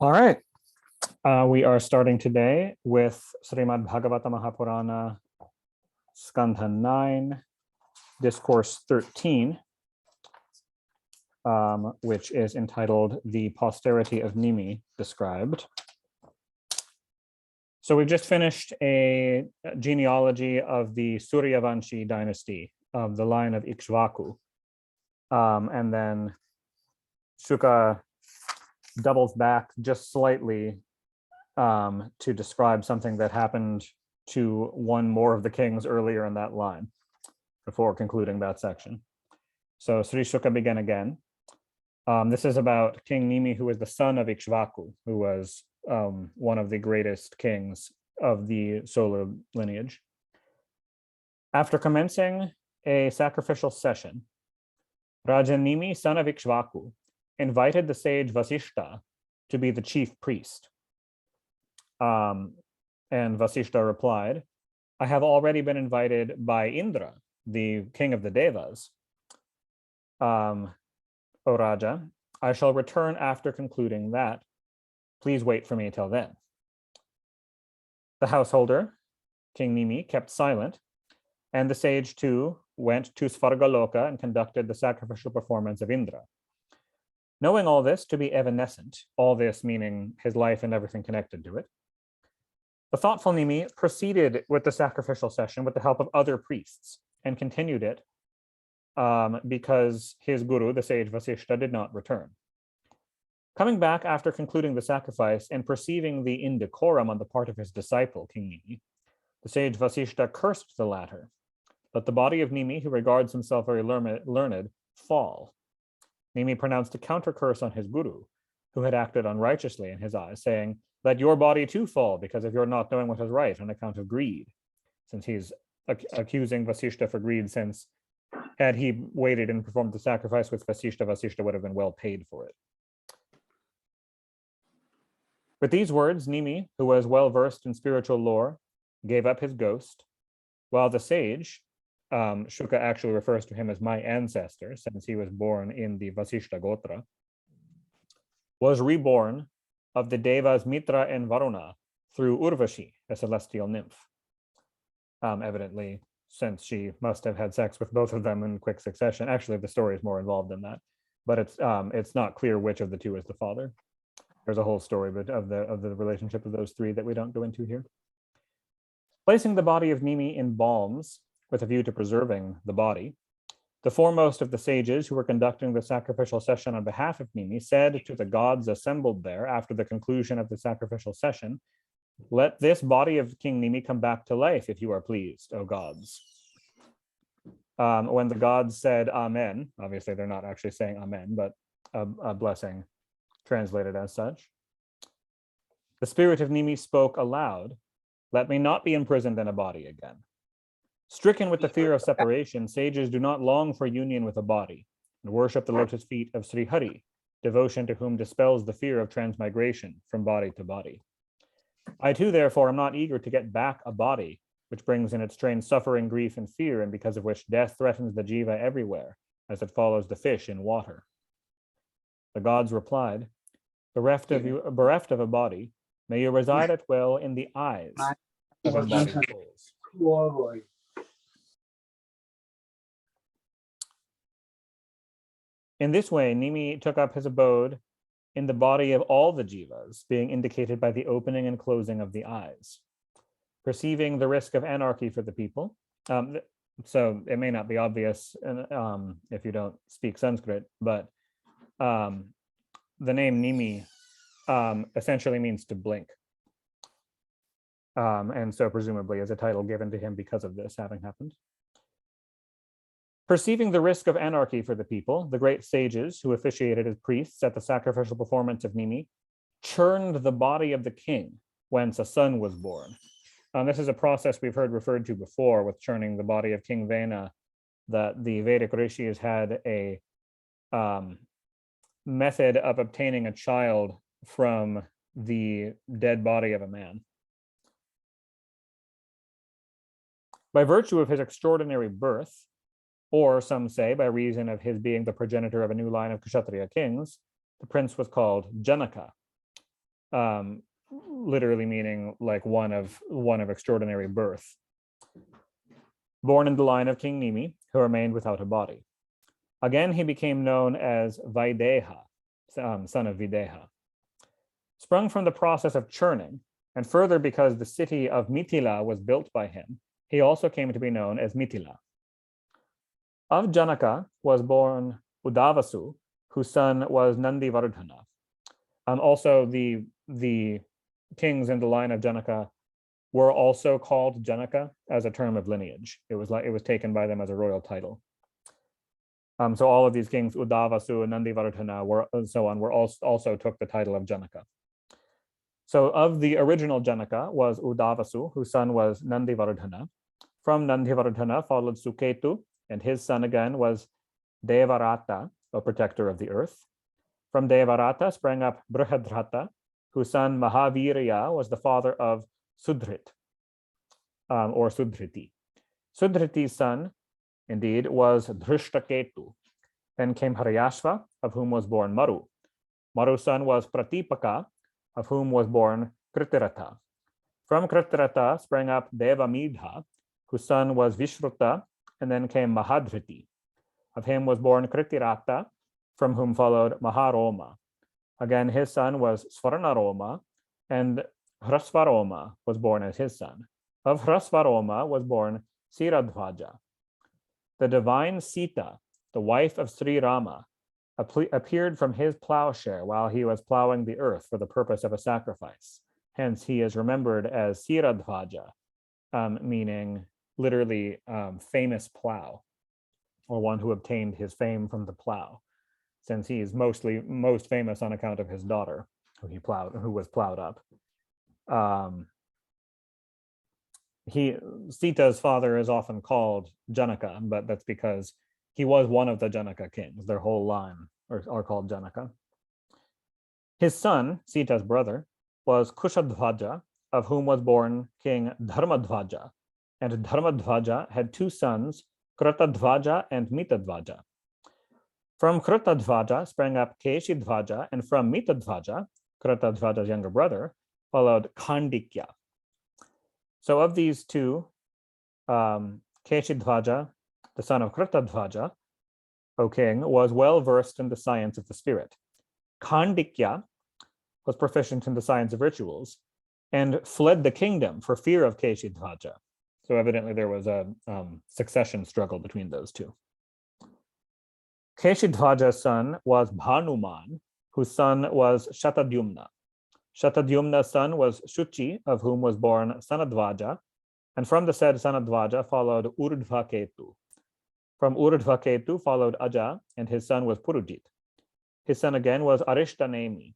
All right. We are starting today with Shrimad Bhagavata Mahapurana, Skandha 9, Discourse 13, which is entitled The Posterity of Nimi Described. So we've just finished a genealogy of the Suryavanshi dynasty of the line of Ikshvaku. And then Shuka doubles back just slightly to describe something that happened to one more of the kings earlier in that line before concluding that section. So Sri Shuka began again. This is about King Nimi, who was the son of Ikshvaku, who was one of the greatest kings of the solar lineage. After commencing a sacrificial session, Raja Nimi, son of Ikshvaku, invited the sage Vasishta to be the chief priest. And Vasishta replied, I have already been invited by Indra, the king of the Devas. O Raja, I shall return after concluding that. Please wait for me till then. The householder, King Nimi, kept silent, and the sage too went to Svargaloka and conducted the sacrificial performance of Indra. Knowing all this to be evanescent, all this meaning his life and everything connected to it, the thoughtful Nimi proceeded with the sacrificial session with the help of other priests and continued it because his guru, the sage Vasishta, did not return. Coming back after concluding the sacrifice and perceiving the indecorum on the part of his disciple, King Nimi, the sage Vasishta cursed the latter. Let the body of Nimi, who regards himself very learned, fall. Nimi pronounced a counter curse on his guru, who had acted unrighteously in his eyes, saying, let your body too fall because of your not knowing what is right on account of greed. Since he's accusing Vasishta for greed, since had he waited and performed the sacrifice with Vasishta, Vasishta would have been well paid for it. With these words, Nimi, who was well versed in spiritual lore, gave up his ghost, while the sage, Shuka actually refers to him as my ancestor, since he was born in the Vasishta Gotra, was reborn of the Devas Mitra and Varuna through Urvashi, a celestial nymph. Evidently, since she must have had sex with both of them in quick succession. Actually, the story is more involved than that, but it's not clear which of the two is the father. There's a whole story of the relationship of those three that we don't go into here. Placing the body of Nimi in balms with a view to preserving the body, the foremost of the sages who were conducting the sacrificial session on behalf of Nimi said to the gods assembled there after the conclusion of the sacrificial session, let this body of King Nimi come back to life if you are pleased, O gods. When the gods said amen, obviously they're not actually saying amen, but a blessing translated as such. The spirit of Nimi spoke aloud, let me not be imprisoned in a body again. Stricken with the fear of separation, sages do not long for union with a body and worship the lotus feet of Sri Hari, devotion to whom dispels the fear of transmigration from body to body. I too, therefore, am not eager to get back a body, which brings in its train suffering, grief, and fear, and because of which death threatens the jiva everywhere, as it follows the fish in water. The gods replied, bereft of a body, may you reside at will in the eyes of embodied souls. In this way, Nimi took up his abode in the body of all the jivas, being indicated by the opening and closing of the eyes. Perceiving the risk of anarchy for the people, so it may not be obvious if you don't speak Sanskrit, but the name Nimi essentially means to blink. And so presumably is a title given to him because of this having happened. Perceiving the risk of anarchy for the people, the great sages who officiated as priests at the sacrificial performance of Nimi churned the body of the king, whence a son was born. This is a process we've heard referred to before with churning the body of King Vena, that the Vedic rishis had a method of obtaining a child from the dead body of a man. By virtue of his extraordinary birth, or some say by reason of his being the progenitor of a new line of Kshatriya kings, the prince was called Janaka. literally meaning like one of extraordinary birth. Born in the line of King Nimi, who remained without a body. Again, he became known as Vaideha, son of Videha. Sprung from the process of churning, and further because the city of Mithila was built by him, he also came to be known as Mithila. Of Janaka was born Udavasu, whose son was Nandivardhana. Also, the kings in the line of Janaka were also called Janaka as a term of lineage. It was taken by them as a royal title. So all of these kings, Udavasu and Nandivardhana, also took the title of Janaka. So of the original Janaka was Udavasu, whose son was Nandivardhana. From Nandivardhana followed Suketu, and his son again was Devarata, a protector of the earth. From Devarata sprang up Brihadratha, whose son Mahavirya was the father of Sudrit, or Sudriti. Sudriti's son, indeed, was Drishtaketu. Then came Haryashva, of whom was born Maru. Maru's son was Pratipaka, of whom was born Kritiratha. From Kritiratha sprang up Devamidha, whose son was Vishruta, and then came Mahadriti. Of him was born Kritirata, from whom followed Maharoma. Again, his son was Svarnaroma, and Hrasvaroma was born as his son. Of Hrasvaroma was born Siradhvaja. The divine Sita, the wife of Sri Rama, appeared from his plowshare while he was plowing the earth for the purpose of a sacrifice. Hence, he is remembered as Siradhvaja, meaning literally famous plow, or one who obtained his fame from the plow, since he is most famous on account of his daughter, who was plowed up. Sita's father is often called Janaka, but that's because he was one of the Janaka kings. Their whole line are called Janaka. His son, Sita's brother, was Kushadhvaja, of whom was born King Dharmadhvaja. And Dharmadhvaja had two sons, Kratadhvaja and Mitadhvaja. From Kratadhvaja sprang up Keshidhvaja, and from Mitadhvaja, Kratadhvaja's younger brother, followed Khandikya. So of these two, Keshidhvaja, the son of Kratadhvaja, O king, was well versed in the science of the spirit. Khandikya was proficient in the science of rituals and fled the kingdom for fear of Keshidhvaja. So evidently there was a succession struggle between those two. Keshidhvaja's son was Bhanuman, whose son was Shatadyumna. Shatadyumna's son was Shuchi, of whom was born Sanadvaja, and from the said Sanadvaja followed Urdhvaketu. From Urdhvaketu followed Aja, and his son was Purujit. His son again was Arishtanemi.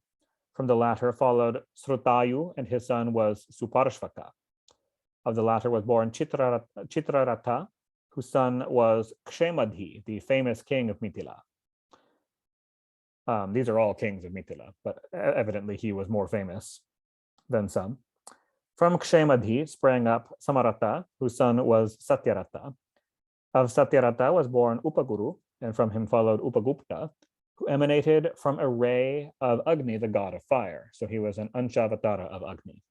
From the latter followed Srutayu, and his son was Suparshvaka. Of the latter was born Chitraratha, whose son was Kshemadhi, the famous king of Mithila. These are all kings of Mithila, but evidently he was more famous than some. From Kshemadhi sprang up Samarata, whose son was Satyarata. Of Satyarata was born Upaguru, and from him followed Upagupta, who emanated from a ray of Agni, the god of fire. So he was an Anshavatara of Agni.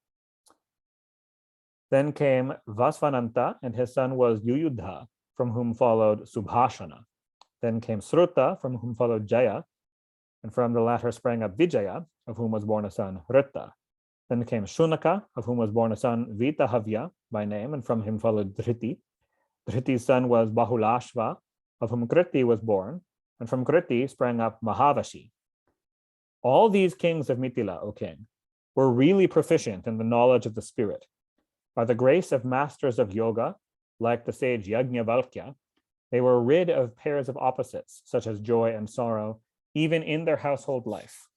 Then came Vasvananta, and his son was Yuyudha, from whom followed Subhashana. Then came Sruta, from whom followed Jaya, and from the latter sprang up Vijaya, of whom was born a son Ritta. Then came Shunaka, of whom was born a son Vitahavya by name, and from him followed Dhriti. Dhriti's son was Bahulashva, of whom Kriti was born, and from Kriti sprang up Mahavashi. All these kings of Mithila, O king, were really proficient in the knowledge of the spirit. By the grace of masters of yoga, like the sage Yajnavalkya, they were rid of pairs of opposites, such as joy and sorrow, even in their household life.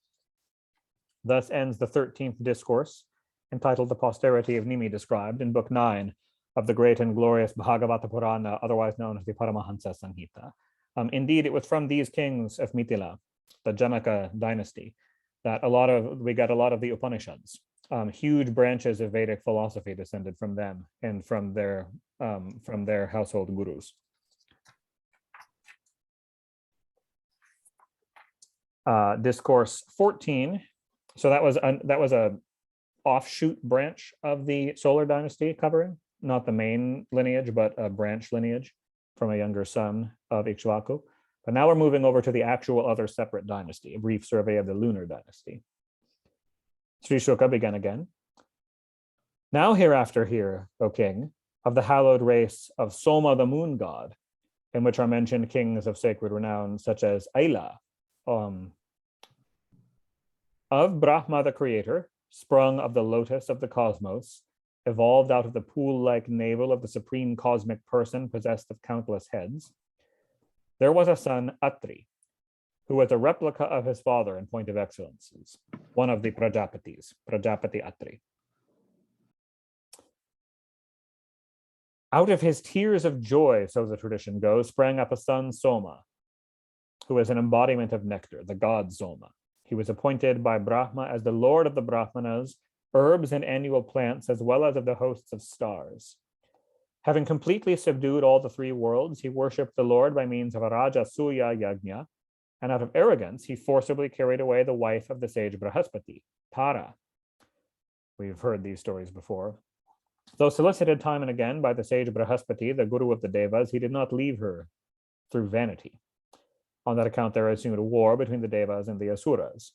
Thus ends the 13th discourse, entitled The Posterity of Nimi, described in Book 9 of the great and glorious Bhagavata Purana, otherwise known as the Paramahansa Samhita. Indeed, it was from these kings of Mithila, the Janaka dynasty, that we got a lot of the Upanishads. Huge branches of Vedic philosophy descended from them and from their household gurus. Discourse 14 So that was a offshoot branch of the Solar Dynasty covering, not the main lineage, but a branch lineage from a younger son of Ikshvaku. But now we're moving over to the actual other separate dynasty, a brief survey of the Lunar Dynasty. Sri Shuka began again. Now hereafter hear, O king, of the hallowed race of Soma the moon god, in which are mentioned kings of sacred renown, such as Aila, of Brahma the creator, sprung of the lotus of the cosmos, evolved out of the pool-like navel of the supreme cosmic person possessed of countless heads. There was a son, Atri, who was a replica of his father in point of excellences, one of the Prajapatis, Prajapati Atri. Out of his tears of joy, so the tradition goes, sprang up a son, Soma, who is an embodiment of nectar, the god Soma. He was appointed by Brahma as the lord of the Brahmanas, herbs and annual plants, as well as of the hosts of stars. Having completely subdued all the three worlds, he worshipped the Lord by means of a Raja Suya Yajna, and out of arrogance, he forcibly carried away the wife of the sage Brahaspati, Tara. We've heard these stories before. Though solicited time and again by the sage Brahaspati, the guru of the Devas, he did not leave her through vanity. On that account, there ensued a war between the Devas and the Asuras.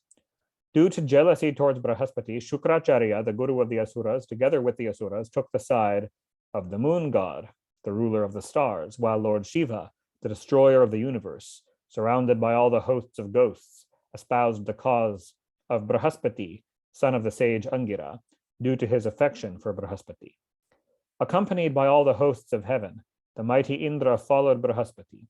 Due to jealousy towards Brahaspati, Shukracharya, the guru of the Asuras, together with the Asuras, took the side of the moon god, the ruler of the stars, while Lord Shiva, the destroyer of the universe, surrounded by all the hosts of ghosts, espoused the cause of Brahaspati, son of the sage Angira, due to his affection for Brahaspati. Accompanied by all the hosts of heaven, the mighty Indra followed Brahaspati.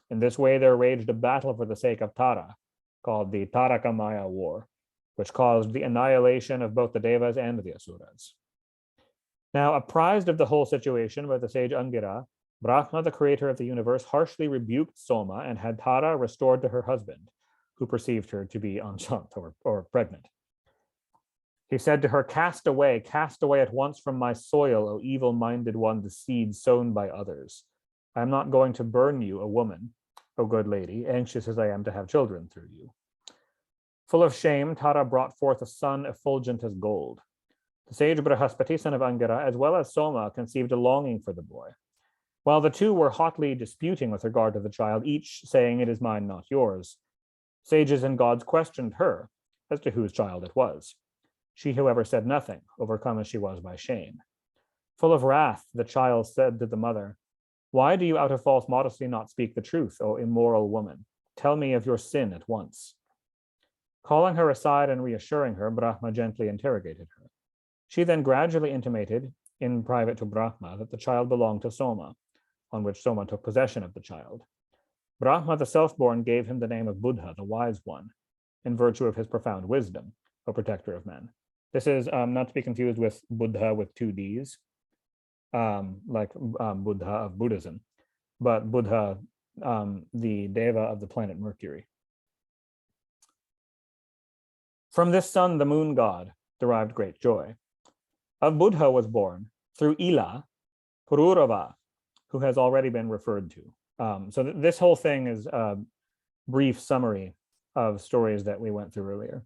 In this way, there raged a battle for the sake of Tara, called the Tarakamaya War, which caused the annihilation of both the Devas and the Asuras. Now, apprised of the whole situation by the sage Angira, Brahma, the creator of the universe, harshly rebuked Soma and had Tara restored to her husband, who perceived her to be enceinte or pregnant. He said to her, cast away at once from my soil, O evil-minded one, the seed sown by others. I am not going to burn you, a woman, O good lady, anxious as I am to have children through you. Full of shame, Tara brought forth a son effulgent as gold. The sage Brahaspati, son of Angira, as well as Soma, conceived a longing for the boy. While the two were hotly disputing with regard to the child, each saying, it is mine, not yours, sages and gods questioned her as to whose child it was. She, however, said nothing, overcome as she was by shame. Full of wrath, the child said to the mother, why do you out of false modesty not speak the truth, O immoral woman? Tell me of your sin at once. Calling her aside and reassuring her, Brahma gently interrogated her. She then gradually intimated, in private to Brahma, that the child belonged to Soma, on which Soma took possession of the child. Brahma, the self-born, gave him the name of Buddha, the wise one, in virtue of his profound wisdom, O protector of men. This is not to be confused with Buddha with two Ds, like Buddha of Buddhism, but Buddha, the Deva of the planet Mercury. From this son, the moon god, derived great joy. Of Buddha was born, through Ila, Pururava, who has already been referred to. So this whole thing is a brief summary of stories that we went through earlier.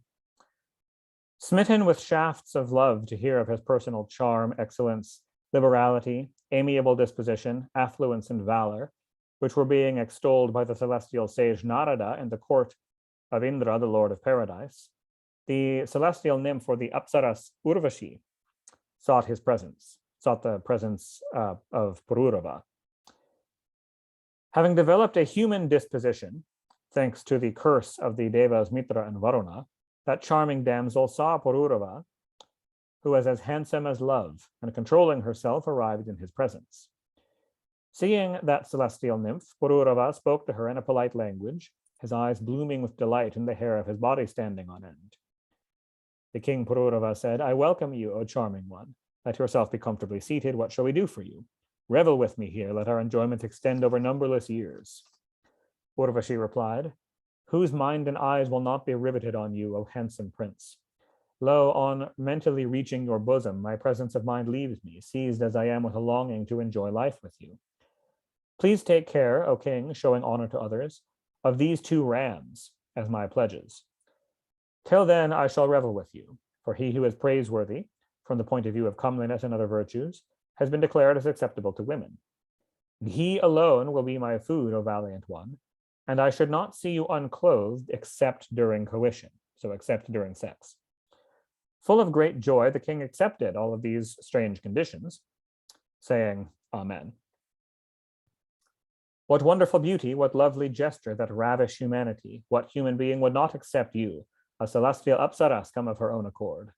Smitten with shafts of love to hear of his personal charm, excellence, liberality, amiable disposition, affluence, and valor, which were being extolled by the celestial sage Narada in the court of Indra, the lord of paradise, the celestial nymph, or the Apsaras Urvashi, sought the presence of Pururava. Having developed a human disposition, thanks to the curse of the Devas Mitra and Varuna, that charming damsel saw Pururava, who was as handsome as love, and controlling herself, arrived in his presence. Seeing that celestial nymph, Pururava spoke to her in a polite language, his eyes blooming with delight and the hair of his body standing on end. The king Pururava said, I welcome you, O charming one. Let yourself be comfortably seated. What shall we do for you? Revel with me here. Let our enjoyment extend over numberless years. Urvashi replied, whose mind and eyes will not be riveted on you, O handsome prince? Lo, on mentally reaching your bosom, my presence of mind leaves me, seized as I am with a longing to enjoy life with you. Please take care, O king, showing honor to others, of these two rams as my pledges. Till then I shall revel with you, for he who is praiseworthy, from the point of view of comeliness and other virtues, has been declared as acceptable to women. He alone will be my food, O valiant one, and I should not see you unclothed except during coition, so except during sex. Full of great joy, the king accepted all of these strange conditions, saying, Amen. What wonderful beauty, what lovely gesture that ravish humanity. What human being would not accept you, a celestial apsaras come of her own accord?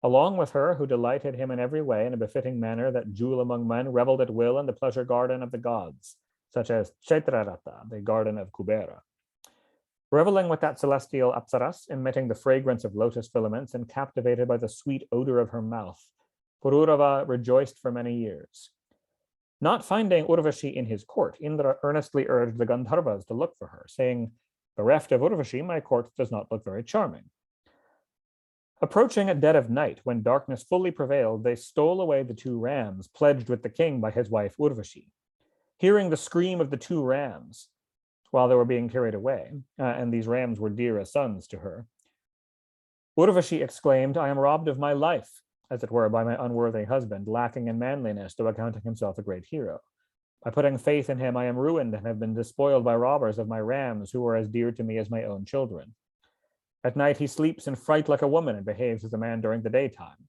Along with her, who delighted him in every way in a befitting manner, that jewel among men reveled at will in the pleasure garden of the gods, such as Chetrarata, the garden of Kubera. Reveling with that celestial apsaras, emitting the fragrance of lotus filaments and captivated by the sweet odor of her mouth, Pururava rejoiced for many years. Not finding Urvashi in his court, Indra earnestly urged the Gandharvas to look for her, saying, bereft of Urvashi, my court does not look very charming. Approaching at dead of night, when darkness fully prevailed, they stole away the 2 rams pledged with the king by his wife Urvashi. Hearing the scream of the 2 rams while they were being carried away, and these rams were dear as sons to her, Urvashi exclaimed, I am robbed of my life, as it were, by my unworthy husband, lacking in manliness, though accounting himself a great hero. By putting faith in him, I am ruined and have been despoiled by robbers of my rams, who are as dear to me as my own children. At night he sleeps in fright like a woman and behaves as a man during the daytime.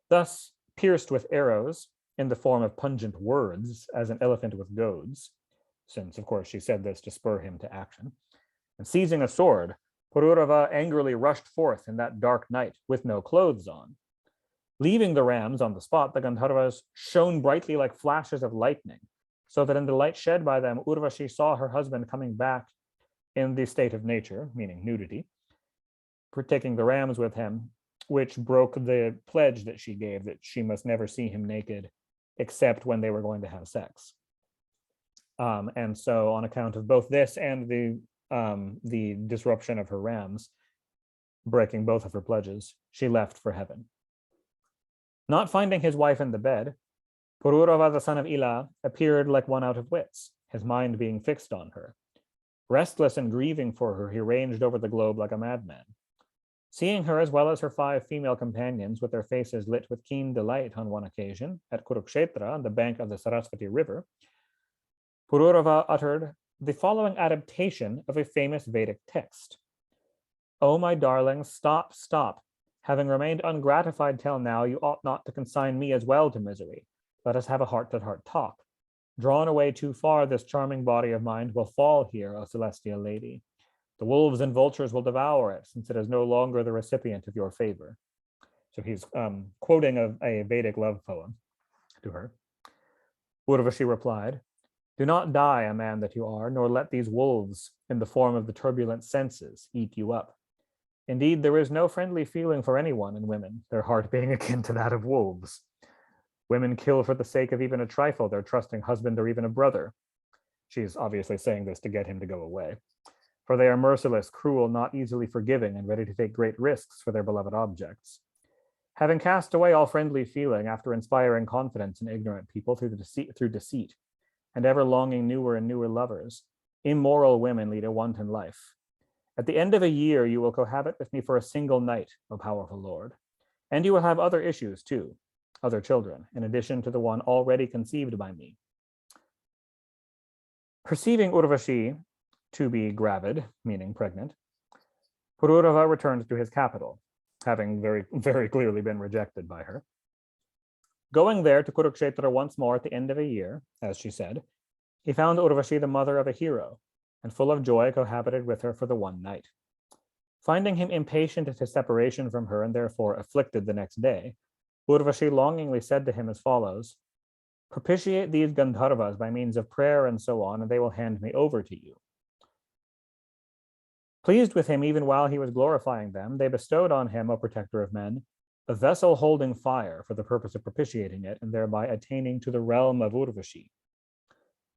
Thus, pierced with arrows in the form of pungent words, as an elephant with goads, since, of course, she said this to spur him to action, and seizing a sword, Pururava angrily rushed forth in that dark night with no clothes on. Leaving the rams on the spot, the Gandharvas shone brightly like flashes of lightning, so that in the light shed by them, Urvashi saw her husband coming back in the state of nature, meaning nudity, taking the rams with him, which broke the pledge that she gave, that she must never see him naked except when they were going to have sex. And so on account of both this and the disruption of her rams, breaking both of her pledges, she left for heaven. Not finding his wife in the bed, Pururava, the son of Ila, appeared like one out of wits, his mind being fixed on her. Restless and grieving for her, he ranged over the globe like a madman. Seeing her, as well as her 5 female companions, with their faces lit with keen delight on one occasion, at Kurukshetra, on the bank of the Saraswati River, Pururava uttered the following adaptation of a famous Vedic text. O my darling, stop, stop. Having remained ungratified till now, you ought not to consign me as well to misery. Let us have a heart-to-heart talk. Drawn away too far, this charming body of mine will fall here, O celestial lady. The wolves and vultures will devour it, since it is no longer the recipient of your favor. So he's quoting a Vedic love poem to her. Urvashi replied, do not die, a man that you are, nor let these wolves, in the form of the turbulent senses, eat you up. Indeed, there is no friendly feeling for anyone in women, their heart being akin to that of wolves. Women kill for the sake of even a trifle, their trusting husband or even a brother. She's obviously saying this to get him to go away. For they are merciless, cruel, not easily forgiving, and ready to take great risks for their beloved objects. Having cast away all friendly feeling after inspiring confidence in ignorant people through deceit, and ever longing newer and newer lovers, immoral women lead a wanton life. At the end of a year, you will cohabit with me for a single night, O powerful Lord. And you will have other issues too, other children, in addition to the one already conceived by me. Perceiving Urvashi to be gravid, meaning pregnant, Pururava returned to his capital, having very, very clearly been rejected by her. Going there to Kurukshetra once more at the end of a year, as she said, he found Urvashi the mother of a hero, and full of joy cohabited with her for the one night. Finding him impatient at his separation from her and therefore afflicted the next day, Urvashi longingly said to him as follows, propitiate these Gandharvas by means of prayer and so on, and they will hand me over to you. Pleased with him even while he was glorifying them, they bestowed on him, O protector of men, a vessel holding fire for the purpose of propitiating it and thereby attaining to the realm of Urvashi.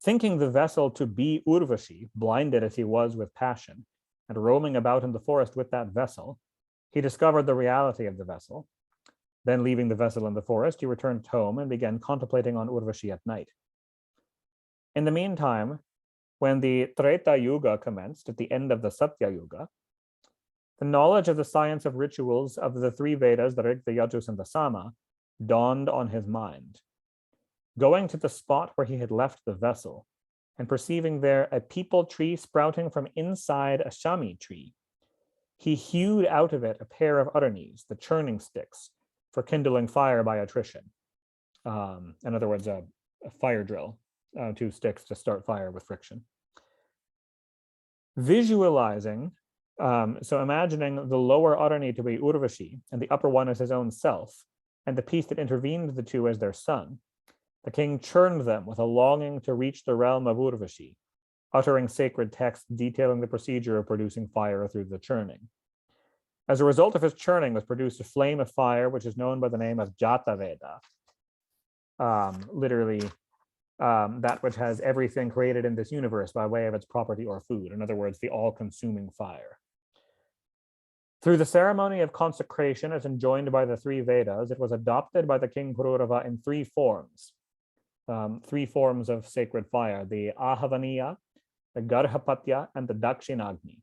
Thinking the vessel to be Urvashi, blinded as he was with passion, and roaming about in the forest with that vessel, he discovered the reality of the vessel. Then leaving the vessel in the forest, he returned home and began contemplating on Urvashi at night. In the meantime, when the Treta Yuga commenced at the end of the Satya Yuga, the knowledge of the science of rituals of the three Vedas, the Rig, the Yajus, and the Sama, dawned on his mind. Going to the spot where he had left the vessel, and perceiving there a peepal tree sprouting from inside a shami tree, he hewed out of it a pair of uranis, the churning sticks, for kindling fire by attrition. In other words, a fire drill, 2 sticks to start fire with friction. Visualizing, so imagining the lower urani to be Urvashi and the upper one as his own self, and the piece that intervened the two as their son, the king churned them with a longing to reach the realm of Urvashi, uttering sacred texts detailing the procedure of producing fire through the churning. As a result of his churning was produced a flame of fire, which is known by the name of Jata Veda, literally that which has everything created in this universe by way of its property or food. In other words, the all-consuming fire. Through the ceremony of consecration as enjoined by the three Vedas, it was adopted by the king Pururava in 3 forms. 3 forms of sacred fire: the Ahavaniya, the Garhapatya, and the Dakshinagni.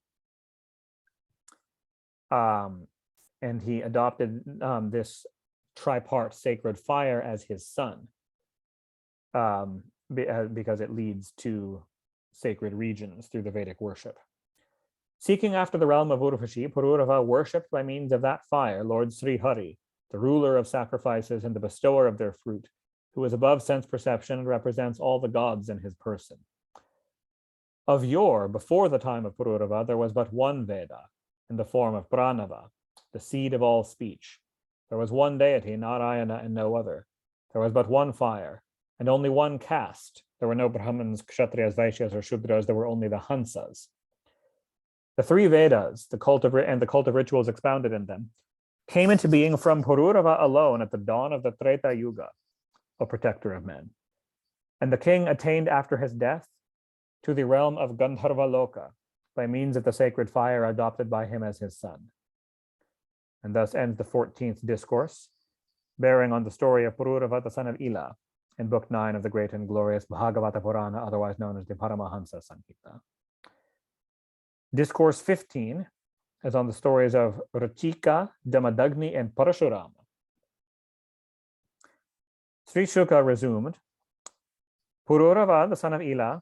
And he adopted this tripart sacred fire as his son, because it leads to sacred regions through the Vedic worship. Seeking after the realm of Urvashi, Pururava worshipped by means of that fire Lord Sri Hari, the ruler of sacrifices and the bestower of their fruit, who is above sense perception and represents all the gods in his person. Of yore, before the time of Pururava, there was but one Veda, in the form of Pranava, the seed of all speech. There was one deity, Narayana, and no other. There was but one fire, and only one caste. There were no Brahmins, Kshatriyas, Vaishyas, or Shudras. There were only the Hansas. The three Vedas, the cult of rituals expounded in them, came into being from Pururava alone at the dawn of the Treta Yuga, a protector of men. And the king attained after his death to the realm of Gandharva Loka by means of the sacred fire adopted by him as his son. And thus ends the 14th discourse, bearing on the story of Pururava, the son of Ila, in Book 9 of the great and glorious Bhagavata Purana, otherwise known as the Paramahansa Sankita. Discourse 15 is on the stories of Ritika, Damadagni, and Parasurama. Sri Shuka resumed, Pururava, the son of Ila,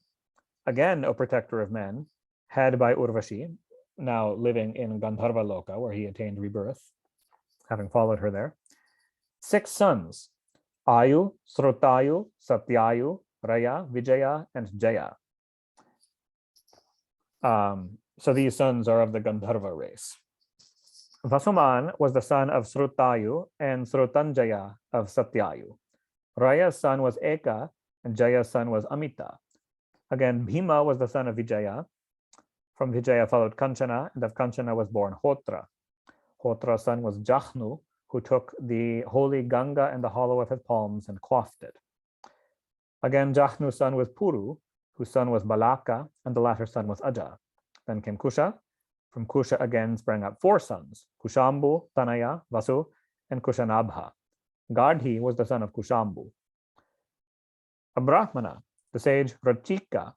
again a protector of men, had by Urvashi, now living in Gandharva Loka, where he attained rebirth, having followed her there, 6 sons, Ayu, Srotayu, Satyayu, Raya, Vijaya, and Jaya. So these sons are of the Gandharva race. Vasuman was the son of Srotayu and Srotanjaya of Satyayu. Raya's son was Eka, and Jaya's son was Amita. Again, Bhima was the son of Vijaya. From Vijaya followed Kanchana, and of Kanchana was born Hotra. Hotra's son was Jahnu, who took the holy Ganga in the hollow of his palms and quaffed it. Again, Jahnu's son was Puru, whose son was Balaka, and the latter son was Aja. Then came Kusha. From Kusha again sprang up 4 sons, Kushambu, Tanaya, Vasu, and Kushanabha. Gadhi was the son of Kushambu. A Brahmana, the sage Ritika,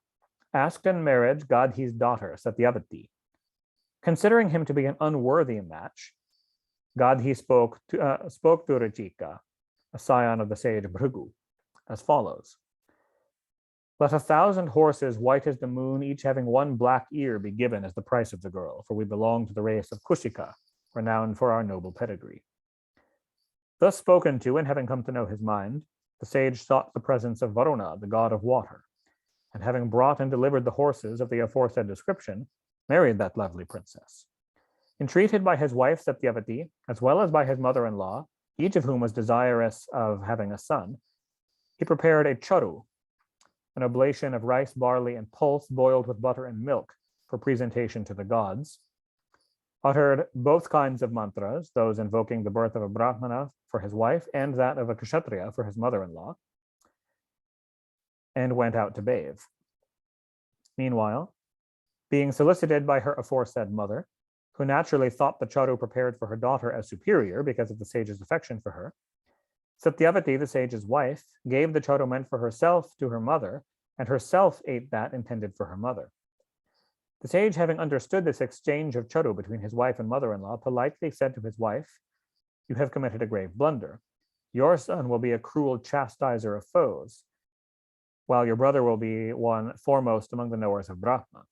asked in marriage Gadhi's daughter, Satyavati. Considering him to be an unworthy match, Gadhi spoke to Ritika, a scion of the sage Bhrigu, as follows. Let 1,000 horses white as the moon, each having 1 black ear, be given as the price of the girl, for we belong to the race of Kushika, renowned for our noble pedigree. Thus spoken to, and having come to know his mind, the sage sought the presence of Varuna, the god of water, and having brought and delivered the horses of the aforesaid description, married that lovely princess. Entreated by his wife Satyavati, as well as by his mother-in-law, each of whom was desirous of having a son, he prepared a charu, an oblation of rice, barley, and pulse boiled with butter and milk for presentation to the gods, uttered both kinds of mantras, those invoking the birth of a Brahmana for his wife and that of a Kshatriya for his mother-in-law, and went out to bathe. Meanwhile, being solicited by her aforesaid mother, who naturally thought the charu prepared for her daughter as superior because of the sage's affection for her, Satyavati, the sage's wife, gave the charu meant for herself to her mother, and herself ate that intended for her mother. The sage, having understood this exchange of charu between his wife and mother-in-law, politely said to his wife, "You have committed a grave blunder. Your son will be a cruel chastiser of foes, while your brother will be one foremost among the knowers of Brahma."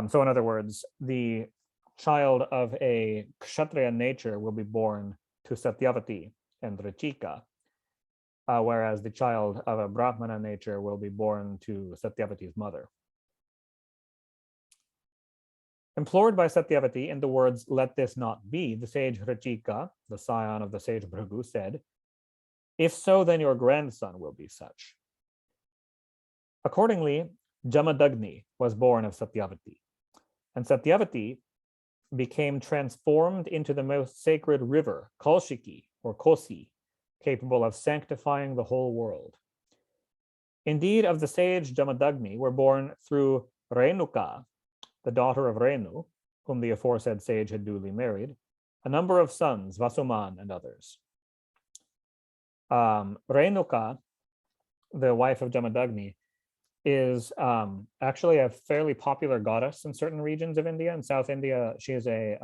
So in other words, the child of a kshatriya nature will be born to Satyavati and Ritika, whereas the child of a Brahmana nature will be born to Satyavati's mother. Implored by Satyavati in the words, "Let this not be," the sage Ritika, the scion of the sage Bhrigu, said, "If so, then your grandson will be such." Accordingly, Damadagni was born of Satyavati, and Satyavati became transformed into the most sacred river, Kaushiki or Kosi, capable of sanctifying the whole world. Indeed, of the sage Damadagni were born through Renuka, the daughter of Renu, whom the aforesaid sage had duly married, a number of sons, Vasuman and others. Renuka, the wife of Damadagni, is actually a fairly popular goddess in certain regions of India. In South India, she is a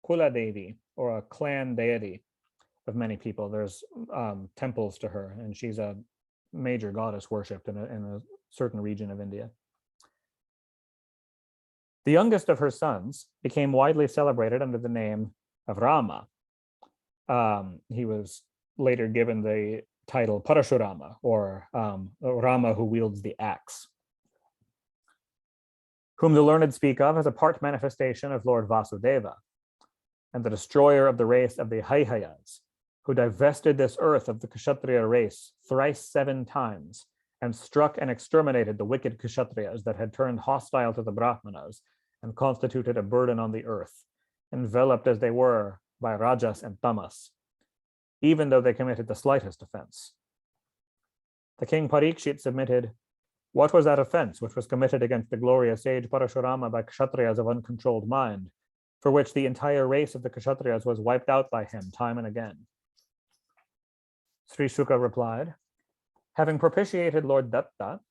Kula Devi, or a clan deity of many people. There's temples to her, and she's a major goddess worshipped in a certain region of India. The youngest of her sons became widely celebrated under the name of Rama. He was later given the title Parasurama, or Rama who wields the axe, whom the learned speak of as a part manifestation of Lord Vasudeva, and the destroyer of the race of the Haihayas, who divested this earth of the Kshatriya race thrice 7 times, and struck and exterminated the wicked Kshatriyas that had turned hostile to the Brahmanas and constituted a burden on the earth, enveloped as they were by Rajas and Tamas, even though they committed the slightest offense. The king Parikshit submitted, "What was that offense which was committed against the glorious sage Parasurama by Kshatriyas of uncontrolled mind, for which the entire race of the Kshatriyas was wiped out by him time and again?" Sri Shuka replied, "Having propitiated Lord Datta,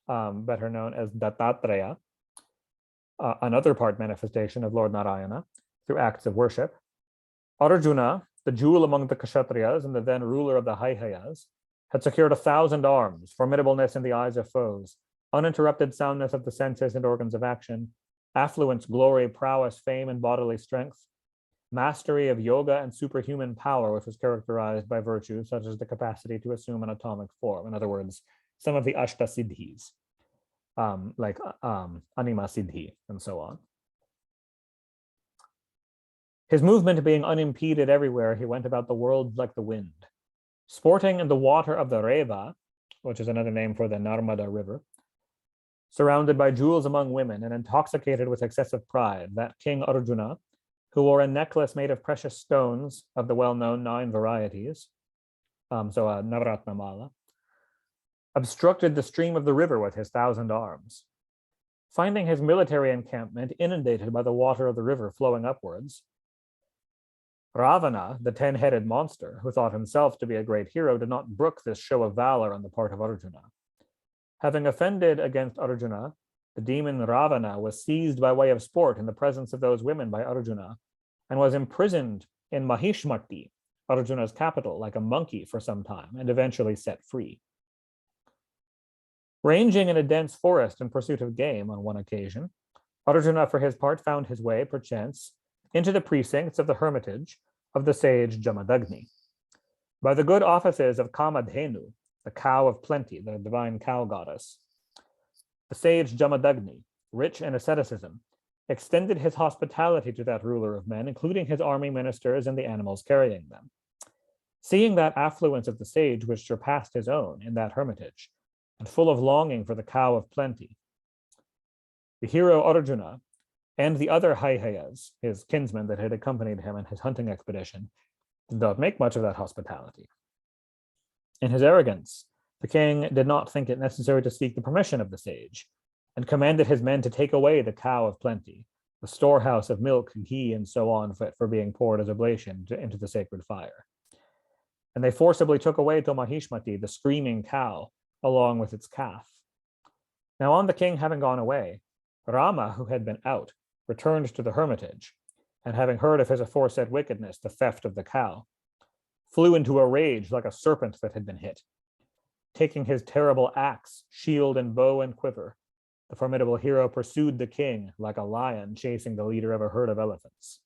better known as Dattatreya, another part manifestation of Lord Narayana, through acts of worship, Arjuna, the jewel among the Kshatriyas and the then ruler of the Haihayas, had secured 1,000 arms, formidableness in the eyes of foes, uninterrupted soundness of the senses and organs of action, affluence, glory, prowess, fame, and bodily strength, mastery of yoga and superhuman power, which was characterized by virtues such as the capacity to assume an atomic form. In other words, some of the Ashta Siddhis, like Anima Siddhi and so on. His movement being unimpeded everywhere, he went about the world like the wind, sporting in the water of the Reva, which is another name for the Narmada River, surrounded by jewels among women and intoxicated with excessive pride. That King Arjuna, who wore a necklace made of precious stones of the well-known 9 varieties, so a Navaratna Mala, obstructed the stream of the river with his 1,000 arms. Finding his military encampment inundated by the water of the river flowing upwards, Ravana, the 10-headed monster, who thought himself to be a great hero, did not brook this show of valor on the part of Arjuna. Having offended against Arjuna, the demon Ravana was seized by way of sport in the presence of those women by Arjuna, and was imprisoned in Mahishmati, Arjuna's capital, like a monkey for some time, and eventually set free. Ranging in a dense forest in pursuit of game on one occasion, Arjuna, for his part, found his way, perchance, into the precincts of the hermitage of the sage Damadagni. By the good offices of Kamadhenu, the cow of plenty, the divine cow goddess, the sage Damadagni, rich in asceticism, extended his hospitality to that ruler of men, including his army ministers and the animals carrying them. Seeing that affluence of the sage which surpassed his own in that hermitage, and full of longing for the cow of plenty, the hero Arjuna and the other Haihayas, his kinsmen that had accompanied him in his hunting expedition, did not make much of that hospitality. In his arrogance, the king did not think it necessary to seek the permission of the sage, and commanded his men to take away the cow of plenty, the storehouse of milk, ghee, and so on fit for being poured as oblation into the sacred fire. And they forcibly took away to Mahishmati, the screaming cow, along with its calf. Now on the king having gone away, Rama, who had been out, returned to the hermitage, and having heard of his aforesaid wickedness, the theft of the cow, flew into a rage like a serpent that had been hit. Taking his terrible axe, shield, and bow and quiver, the formidable hero pursued the king like a lion chasing the leader of a herd of elephants.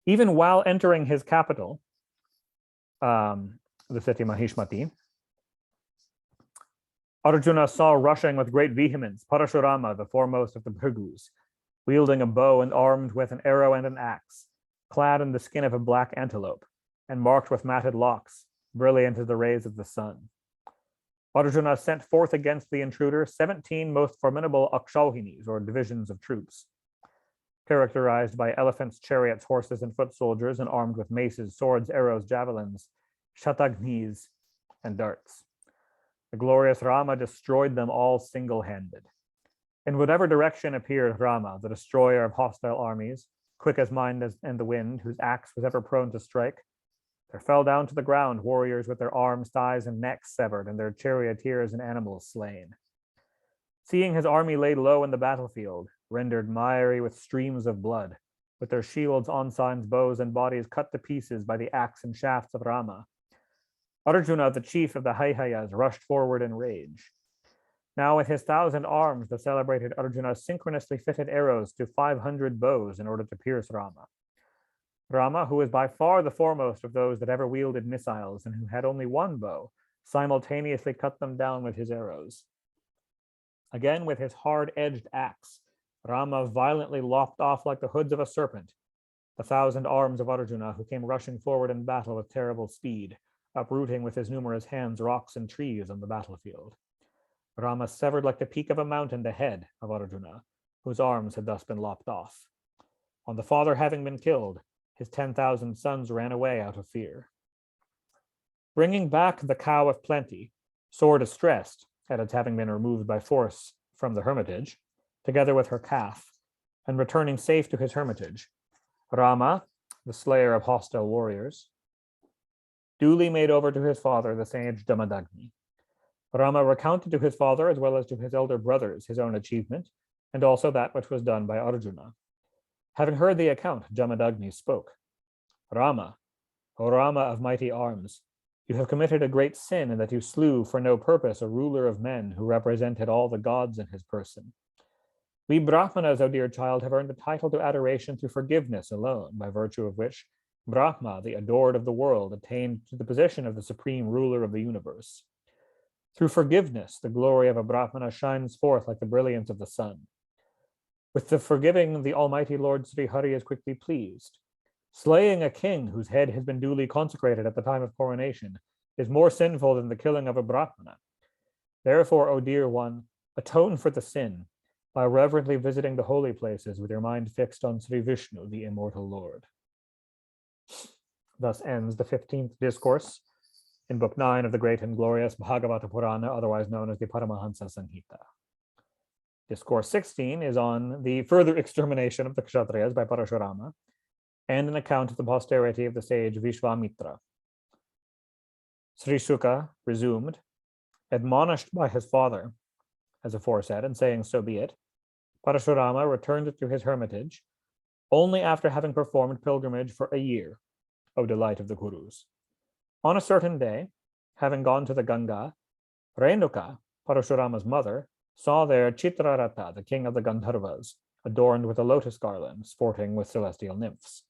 Even while entering his capital, the city Mahishmati, Arjuna saw rushing with great vehemence Parasurama, the foremost of the Bhrigus, wielding a bow and armed with an arrow and an axe, clad in the skin of a black antelope, and marked with matted locks, brilliant as the rays of the sun. Arjuna sent forth against the intruder 17 most formidable akshauhinis, or divisions of troops, characterized by elephants, chariots, horses, and foot soldiers, and armed with maces, swords, arrows, javelins, shatagnis, and darts. The glorious Rama destroyed them all single-handed. In whatever direction appeared Rama, the destroyer of hostile armies, quick as mind and the wind, whose axe was ever prone to strike, there fell down to the ground warriors with their arms, thighs, and necks severed, and their charioteers and animals slain. Seeing his army laid low in the battlefield, rendered miry with streams of blood, with their shields, ensigns, bows, and bodies cut to pieces by the axe and shafts of Rama, Arjuna, the chief of the Haihayas, rushed forward in rage. Now with his 1,000 arms, the celebrated Arjuna synchronously fitted arrows to 500 bows in order to pierce Rama. Rama, who was by far the foremost of those that ever wielded missiles and who had only one bow, simultaneously cut them down with his arrows. Again, with his hard-edged axe, Rama violently lopped off like the hoods of a serpent the 1,000 arms of Arjuna, who came rushing forward in battle with terrible speed, uprooting with his numerous hands rocks and trees on the battlefield. Rama severed like the peak of a mountain the head of Arjuna, whose arms had thus been lopped off. On the father having been killed, his 10,000 sons ran away out of fear. Bringing back the cow of plenty, sore distressed at its having been removed by force from the hermitage, together with her calf, and returning safe to his hermitage, Rama, the slayer of hostile warriors, duly made over to his father, the sage Damadagni. Rama recounted to his father, as well as to his elder brothers, his own achievement, and also that which was done by Arjuna. Having heard the account, Damadagni spoke. Rama, O Rama of mighty arms, you have committed a great sin in that you slew for no purpose a ruler of men who represented all the gods in his person. We Brahmanas, O dear child, have earned the title to adoration through forgiveness alone, by virtue of which Brahma, the adored of the world, attained to the position of the supreme ruler of the universe. Through forgiveness, the glory of a Brahmana shines forth like the brilliance of the sun. With the forgiving, the Almighty Lord Sri Hari is quickly pleased. Slaying a king whose head has been duly consecrated at the time of coronation is more sinful than the killing of a Brahmana. Therefore, O dear one, atone for the sin by reverently visiting the holy places with your mind fixed on Sri Vishnu, the immortal Lord. Thus ends the 15th discourse in Book 9 of the great and glorious Bhagavata Purana, otherwise known as the Paramahansa Samhita. Discourse 16 is on the further extermination of the Kshatriyas by Parasurama, and an account of the posterity of the sage Vishwamitra. Sri Shuka resumed, admonished by his father, as aforesaid, and saying, so be it, Parasurama returned to his hermitage, only after having performed pilgrimage for a year, O delight of the Kurus. On a certain day, having gone to the Ganga, Renuka, Parasurama's mother, saw there Chitrarata, the king of the Gandharvas, adorned with a lotus garland, sporting with celestial nymphs.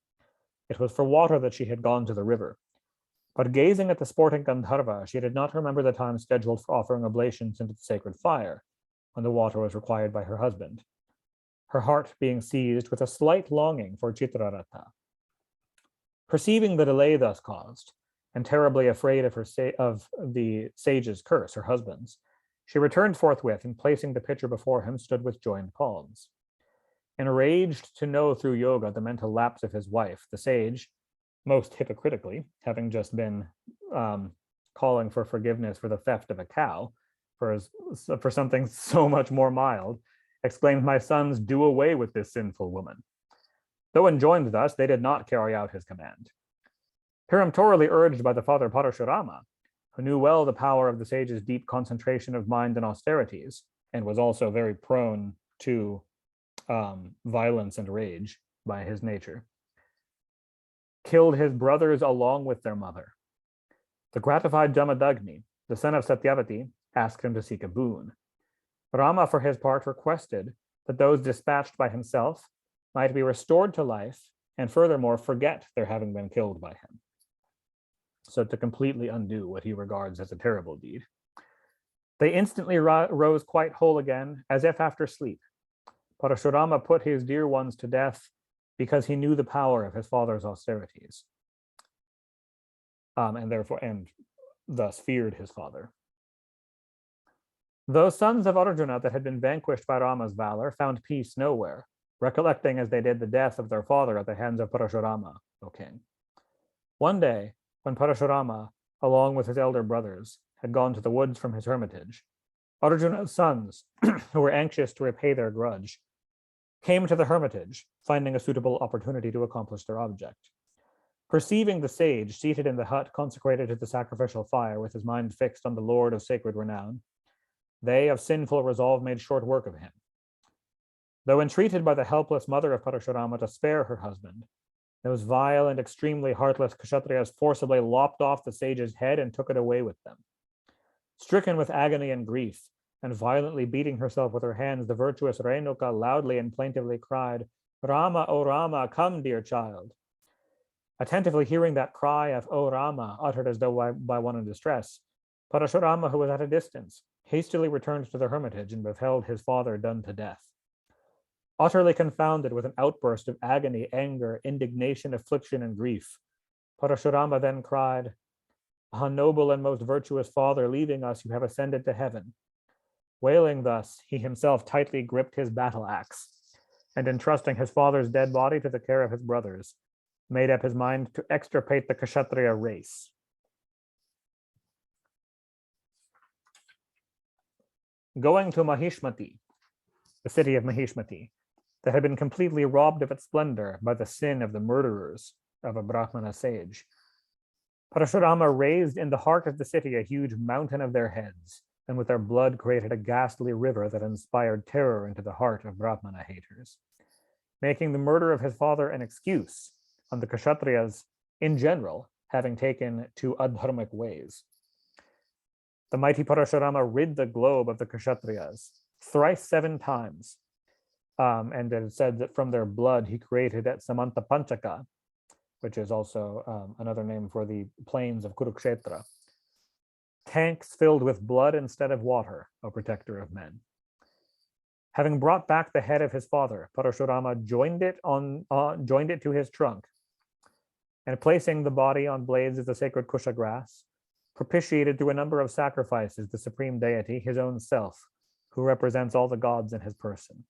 It was for water that she had gone to the river. But gazing at the sporting Gandharva, she did not remember the time scheduled for offering oblations into the sacred fire, when the water was required by her husband, her heart being seized with a slight longing for Chitrarata. Perceiving the delay thus caused, and terribly afraid of the sage's curse, her husband's, she returned forthwith, and placing the pitcher before him, stood with joined palms. Enraged to know through yoga the mental lapse of his wife, the sage, most hypocritically, having just been calling for forgiveness for the theft of a cow, for something so much more mild, exclaimed, my sons, do away with this sinful woman. Though enjoined thus, they did not carry out his command. Peremptorily urged by the father Parasurama, who knew well the power of the sage's deep concentration of mind and austerities, and was also very prone to violence and rage by his nature, killed his brothers along with their mother. The gratified Damadagni, the son of Satyavati, asked him to seek a boon. Rama, for his part, requested that those dispatched by himself might be restored to life and furthermore forget their having been killed by him. So to completely undo what he regards as a terrible deed. They instantly rose quite whole again, as if after sleep. Parasurama put his dear ones to death because he knew the power of his father's austerities, and thus feared his father. Those sons of Arjuna that had been vanquished by Rama's valor found peace nowhere, recollecting as they did the death of their father at the hands of Parasurama, O king. One day, when Parasurama, along with his elder brothers, had gone to the woods from his hermitage, Arjuna's sons, who were anxious to repay their grudge, came to the hermitage, finding a suitable opportunity to accomplish their object. Perceiving the sage seated in the hut consecrated to the sacrificial fire with his mind fixed on the Lord of sacred renown, they of sinful resolve made short work of him. Though entreated by the helpless mother of Parasurama to spare her husband, those vile and extremely heartless Kshatriyas forcibly lopped off the sage's head and took it away with them. Stricken with agony and grief, and violently beating herself with her hands, the virtuous Renuka loudly and plaintively cried, "Rama, O Rama, come, dear child." Attentively hearing that cry of "O Rama," uttered as though by one in distress, Parasurama, who was at a distance, hastily returned to the hermitage and beheld his father done to death. Utterly confounded with an outburst of agony, anger, indignation, affliction, and grief, Parasurama then cried, "Ah, noble and most virtuous father, leaving us, you have ascended to heaven." Wailing thus, he himself tightly gripped his battle axe, and entrusting his father's dead body to the care of his brothers, made up his mind to extirpate the Kshatriya race. Going to Mahishmati, the city of Mahishmati, that had been completely robbed of its splendor by the sin of the murderers of a Brahmana sage, Parasurama raised in the heart of the city a huge mountain of their heads, and with their blood created a ghastly river that inspired terror into the heart of Brahmana haters, making the murder of his father an excuse on the Kshatriyas in general having taken to adharmic ways. The mighty Parasurama rid the globe of the Kshatriyas thrice 7 times, and it is said that from their blood he created at Samanta Panchaka, which is also another name for the plains of Kurukshetra, tanks filled with blood instead of water, O protector of men. Having brought back the head of his father, Parasurama joined it to his trunk, and placing the body on blades of the sacred kusha grass, propitiated through a number of sacrifices the supreme deity, his own self, who represents all the gods in his person.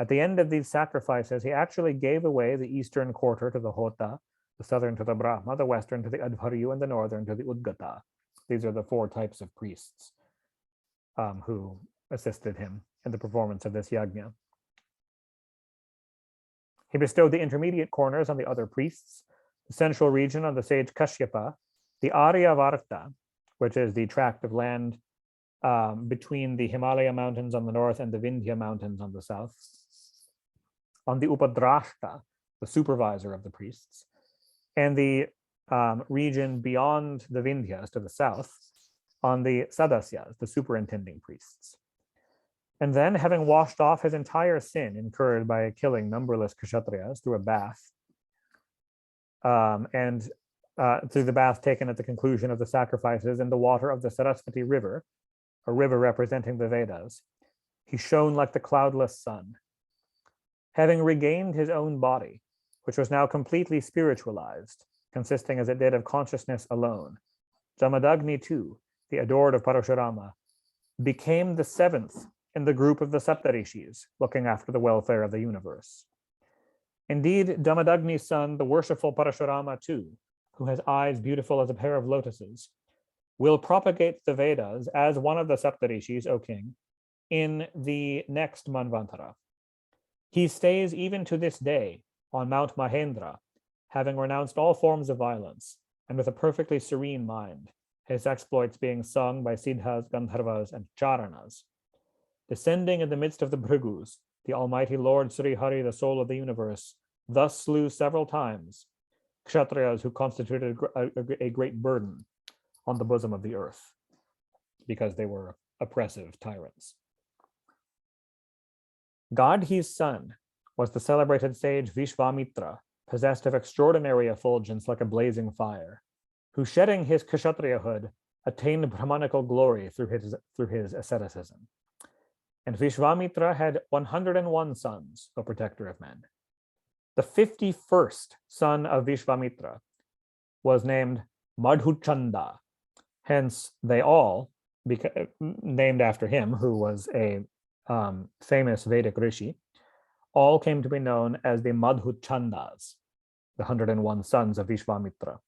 At the end of these sacrifices, he actually gave away the eastern quarter to the Hota, the southern to the Brahma, the western to the Advaryu, and the northern to the Udgata. These are the 4 types of priests who assisted him in the performance of this yajna. He bestowed the intermediate corners on the other priests, the central region on the sage Kashyapa, the Aryavarta, which is the tract of land between the Himalaya mountains on the north and the Vindhya mountains on the south, on the Upadrashta, the supervisor of the priests, and the region beyond the Vindhyas to the south, on the Sadasyas, the superintending priests. And then, having washed off his entire sin incurred by killing numberless Kshatriyas through a bath, through the bath taken at the conclusion of the sacrifices in the water of the Saraswati River, a river representing the Vedas, he shone like the cloudless sun. Having regained his own body, which was now completely spiritualized, consisting as it did of consciousness alone, Damadagni too, the adored of Parasurama, became the 7th in the group of the Saptarishis, looking after the welfare of the universe. Indeed, Damadagni's son, the worshipful Parasurama too, who has eyes beautiful as a pair of lotuses, will propagate the Vedas as one of the Saptarishis, O king, in the next Manvantara. He stays even to this day on Mount Mahendra, having renounced all forms of violence, and with a perfectly serene mind, his exploits being sung by Siddhas, Gandharvas, and Charanas. descending in the midst of the Bhrigus, the Almighty Lord Sri Hari, the soul of the universe, thus slew several times Kshatriyas who constituted a great burden on the bosom of the earth because they were oppressive tyrants. Gadhi's son was the celebrated sage Vishvamitra, possessed of extraordinary effulgence like a blazing fire, who, shedding his Kshatriyahood, attained Brahmanical glory through his asceticism. And Vishvamitra had 101 sons, O protector of men. The 51st son of Vishvamitra was named Madhuchanda. Hence, they all, named after him, who was a famous Vedic rishi, all came to be known as the Madhuchandas, the 101 sons of Vishvamitra.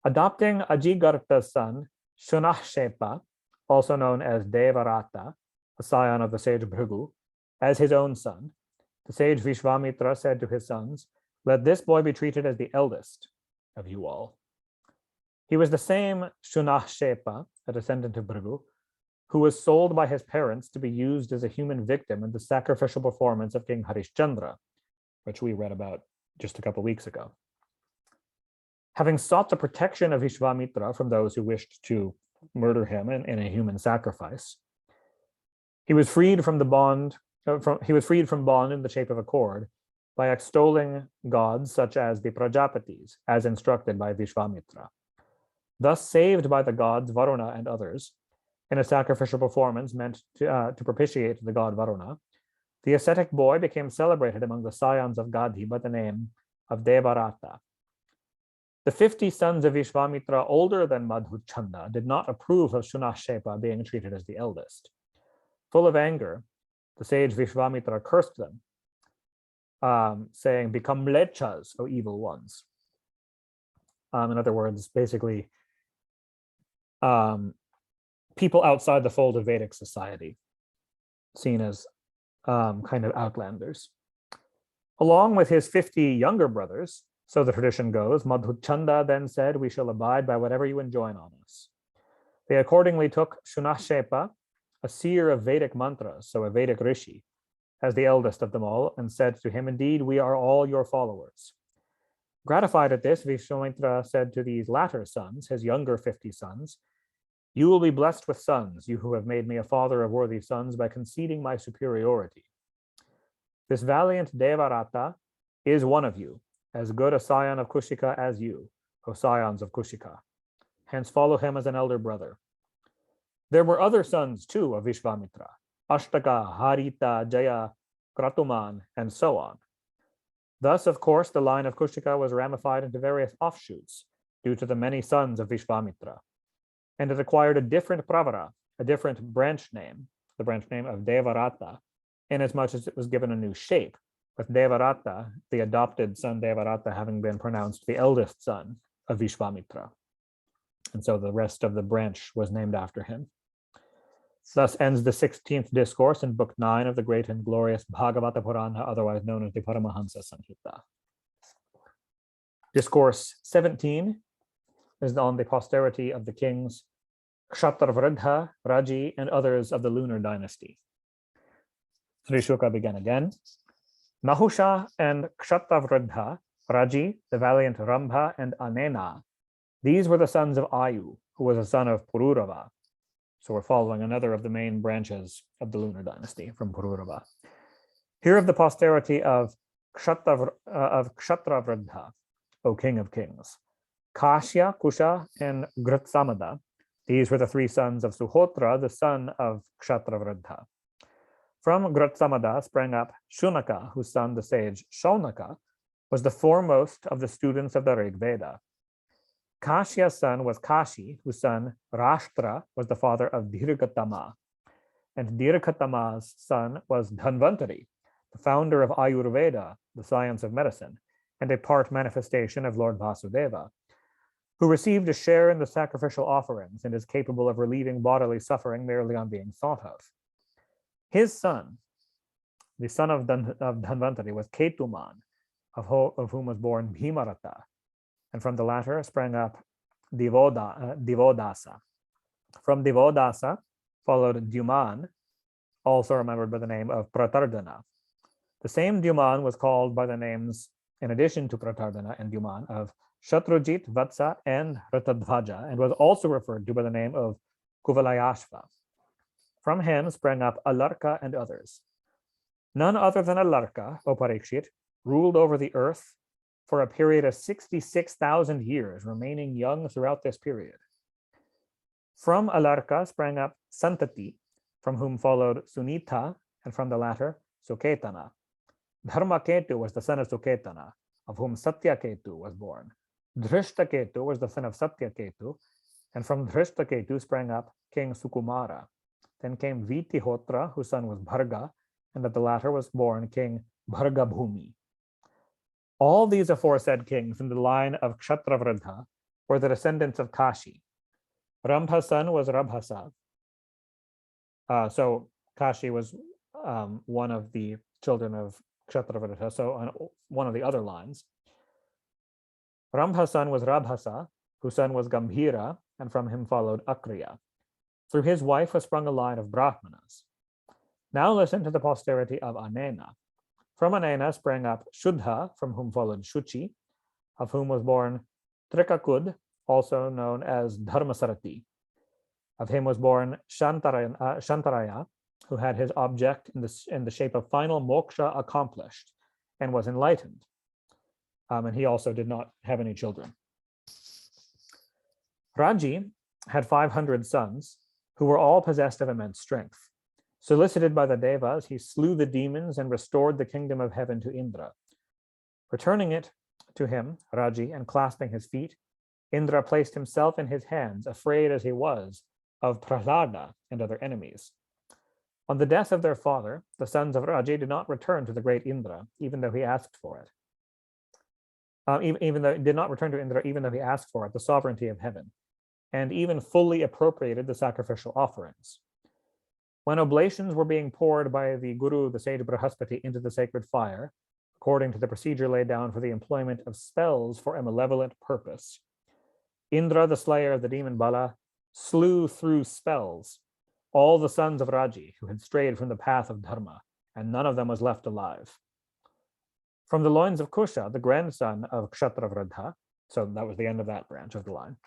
Adopting Ajigarta's son, Shunahshepa, also known as Devarata, a scion of the sage Bhrigu, as his own son, the sage Vishvamitra said to his sons, "Let this boy be treated as the eldest of you all." He was the same Shunahshepa, a descendant of Bhrigu, who was sold by his parents to be used as a human victim in the sacrificial performance of King Harishchandra, which we read about just a couple weeks ago. Having sought the protection of Vishvamitra from those who wished to murder him in a human sacrifice, he was freed from bond in the shape of a cord by extolling gods such as the Prajapatis, as instructed by Vishvamitra. Thus saved by the gods Varuna and others, in a sacrificial performance meant to propitiate the god Varuna, the ascetic boy became celebrated among the scions of Gadhi by the name of Devarata. The 50 sons of Vishvamitra older than Madhuchanda did not approve of Shunahshepa being treated as the eldest. Full of anger, the sage Vishvamitra cursed them, saying, "Become mlechas, O evil ones." In other words, basically, people outside the fold of Vedic society, seen as kind of outlanders. Along with his 50 younger brothers, so the tradition goes, Madhuchanda then said, "We shall abide by whatever you enjoin on us." They accordingly took Shunahshepa, a seer of Vedic mantras, so a Vedic rishi, as the eldest of them all, and said to him, "Indeed, we are all your followers." Gratified at this, Vishvamitra said to these latter sons, his younger 50 sons, "You will be blessed with sons, you who have made me a father of worthy sons by conceding my superiority. This valiant Devarata is one of you, as good a scion of Kushika as you, O scions of Kushika. Hence follow him as an elder brother." There were other sons too of Vishvamitra, Ashtaka, Harita, Jaya, Kratuman, and so on. Thus, of course, the line of Kushika was ramified into various offshoots due to the many sons of Vishvamitra, and it acquired a different pravara, a different branch name, the branch name of Devarata, inasmuch as it was given a new shape, with Devarata, the adopted son Devarata, having been pronounced the eldest son of Vishvamitra. And so the rest of the branch was named after him. Thus ends the 16th discourse in Book 9 of the great and glorious Bhagavata Purana, otherwise known as the Paramahansa Samhita. Discourse 17 is on the posterity of the kings Kshatravridha, Raji, and others of the Lunar Dynasty. Sri Shuka began again. Nahusha and Kshatravridha, Raji, the valiant Rambha, and Anena. These were the sons of Ayu, who was a son of Pururava. So we're following another of the main branches of the Lunar Dynasty from Pururava. Hear of the posterity of Kshatravridha, O King of Kings. Kashya, Kusha, and Gritsamada. These were the three sons of Suhotra, the son of Kshatravridha. From Gritsamada sprang up Shunaka, whose son, the sage Shaunaka, was the foremost of the students of the Rig Veda. Kashya's son was Kashi, whose son Rashtra was the father of Dirgatama. And Dirgatama's son was Dhanvantari, the founder of Ayurveda, the science of medicine, and a part manifestation of Lord Vasudeva, who received a share in the sacrificial offerings and is capable of relieving bodily suffering merely on being thought of. His son, the son of Dhanvantari, was Ketuman, of whom was born Bhimarata, and from the latter sprang up Divodasa. From Divodasa followed Duman, also remembered by the name of Pratardana. The same Dyuman was called by the names, in addition to Pratardana and Dyuman, of Shatrujit, Vatsa, and Ratadvaja, and was also referred to by the name of Kuvalayashva. From him sprang up Alarka and others. None other than Alarka, O Parikshit, ruled over the earth for a period of 66,000 years, remaining young throughout this period. From Alarka sprang up Santati, from whom followed Sunita, and from the latter, Suketana. Dharmaketu was the son of Suketana, of whom Satyaketu was born. Drishtaketu was the son of Satyaketu, and from Drishtaketu sprang up King Sukumara. Then came Vitihotra, whose son was Bharga, and of the latter was born King Bhargabhumi. All these aforesaid kings in the line of Kshatravradha were the descendants of Kashi. Rambha's son was Rabhasa. So Kashi was one of the children of Kshatravradha, so on one of the other lines. Rambha's son was Rabhasa, whose son was Gambhira, and from him followed Akriya. Through his wife was sprung a line of Brahmanas. Now listen to the posterity of Anena. From Anena sprang up Shuddha, from whom followed Shuchi, of whom was born Trikakud, also known as Dharmasarati. Of him was born Shantaraya, who had his object in the shape of final moksha accomplished and was enlightened. And he also did not have any children. Raji had 500 sons, who were all possessed of immense strength. Solicited by the Devas, he slew the demons and restored the kingdom of heaven to Indra. Returning it to him, Raji, and clasping his feet, Indra placed himself in his hands, afraid as he was of Prahlada and other enemies. On the death of their father, the sons of Raji did not return to the great Indra, even though he asked for it. Did not return to Indra, even though he asked for it, the sovereignty of heaven, and even fully appropriated the sacrificial offerings. When oblations were being poured by the Guru, the sage Brahaspati, into the sacred fire, according to the procedure laid down for the employment of spells for a malevolent purpose, Indra, the slayer of the demon Bala, slew through spells all the sons of Raji who had strayed from the path of Dharma, and none of them was left alive. From the loins of Kusha, the grandson of Kshatravradha, so that was the end of that branch of the line.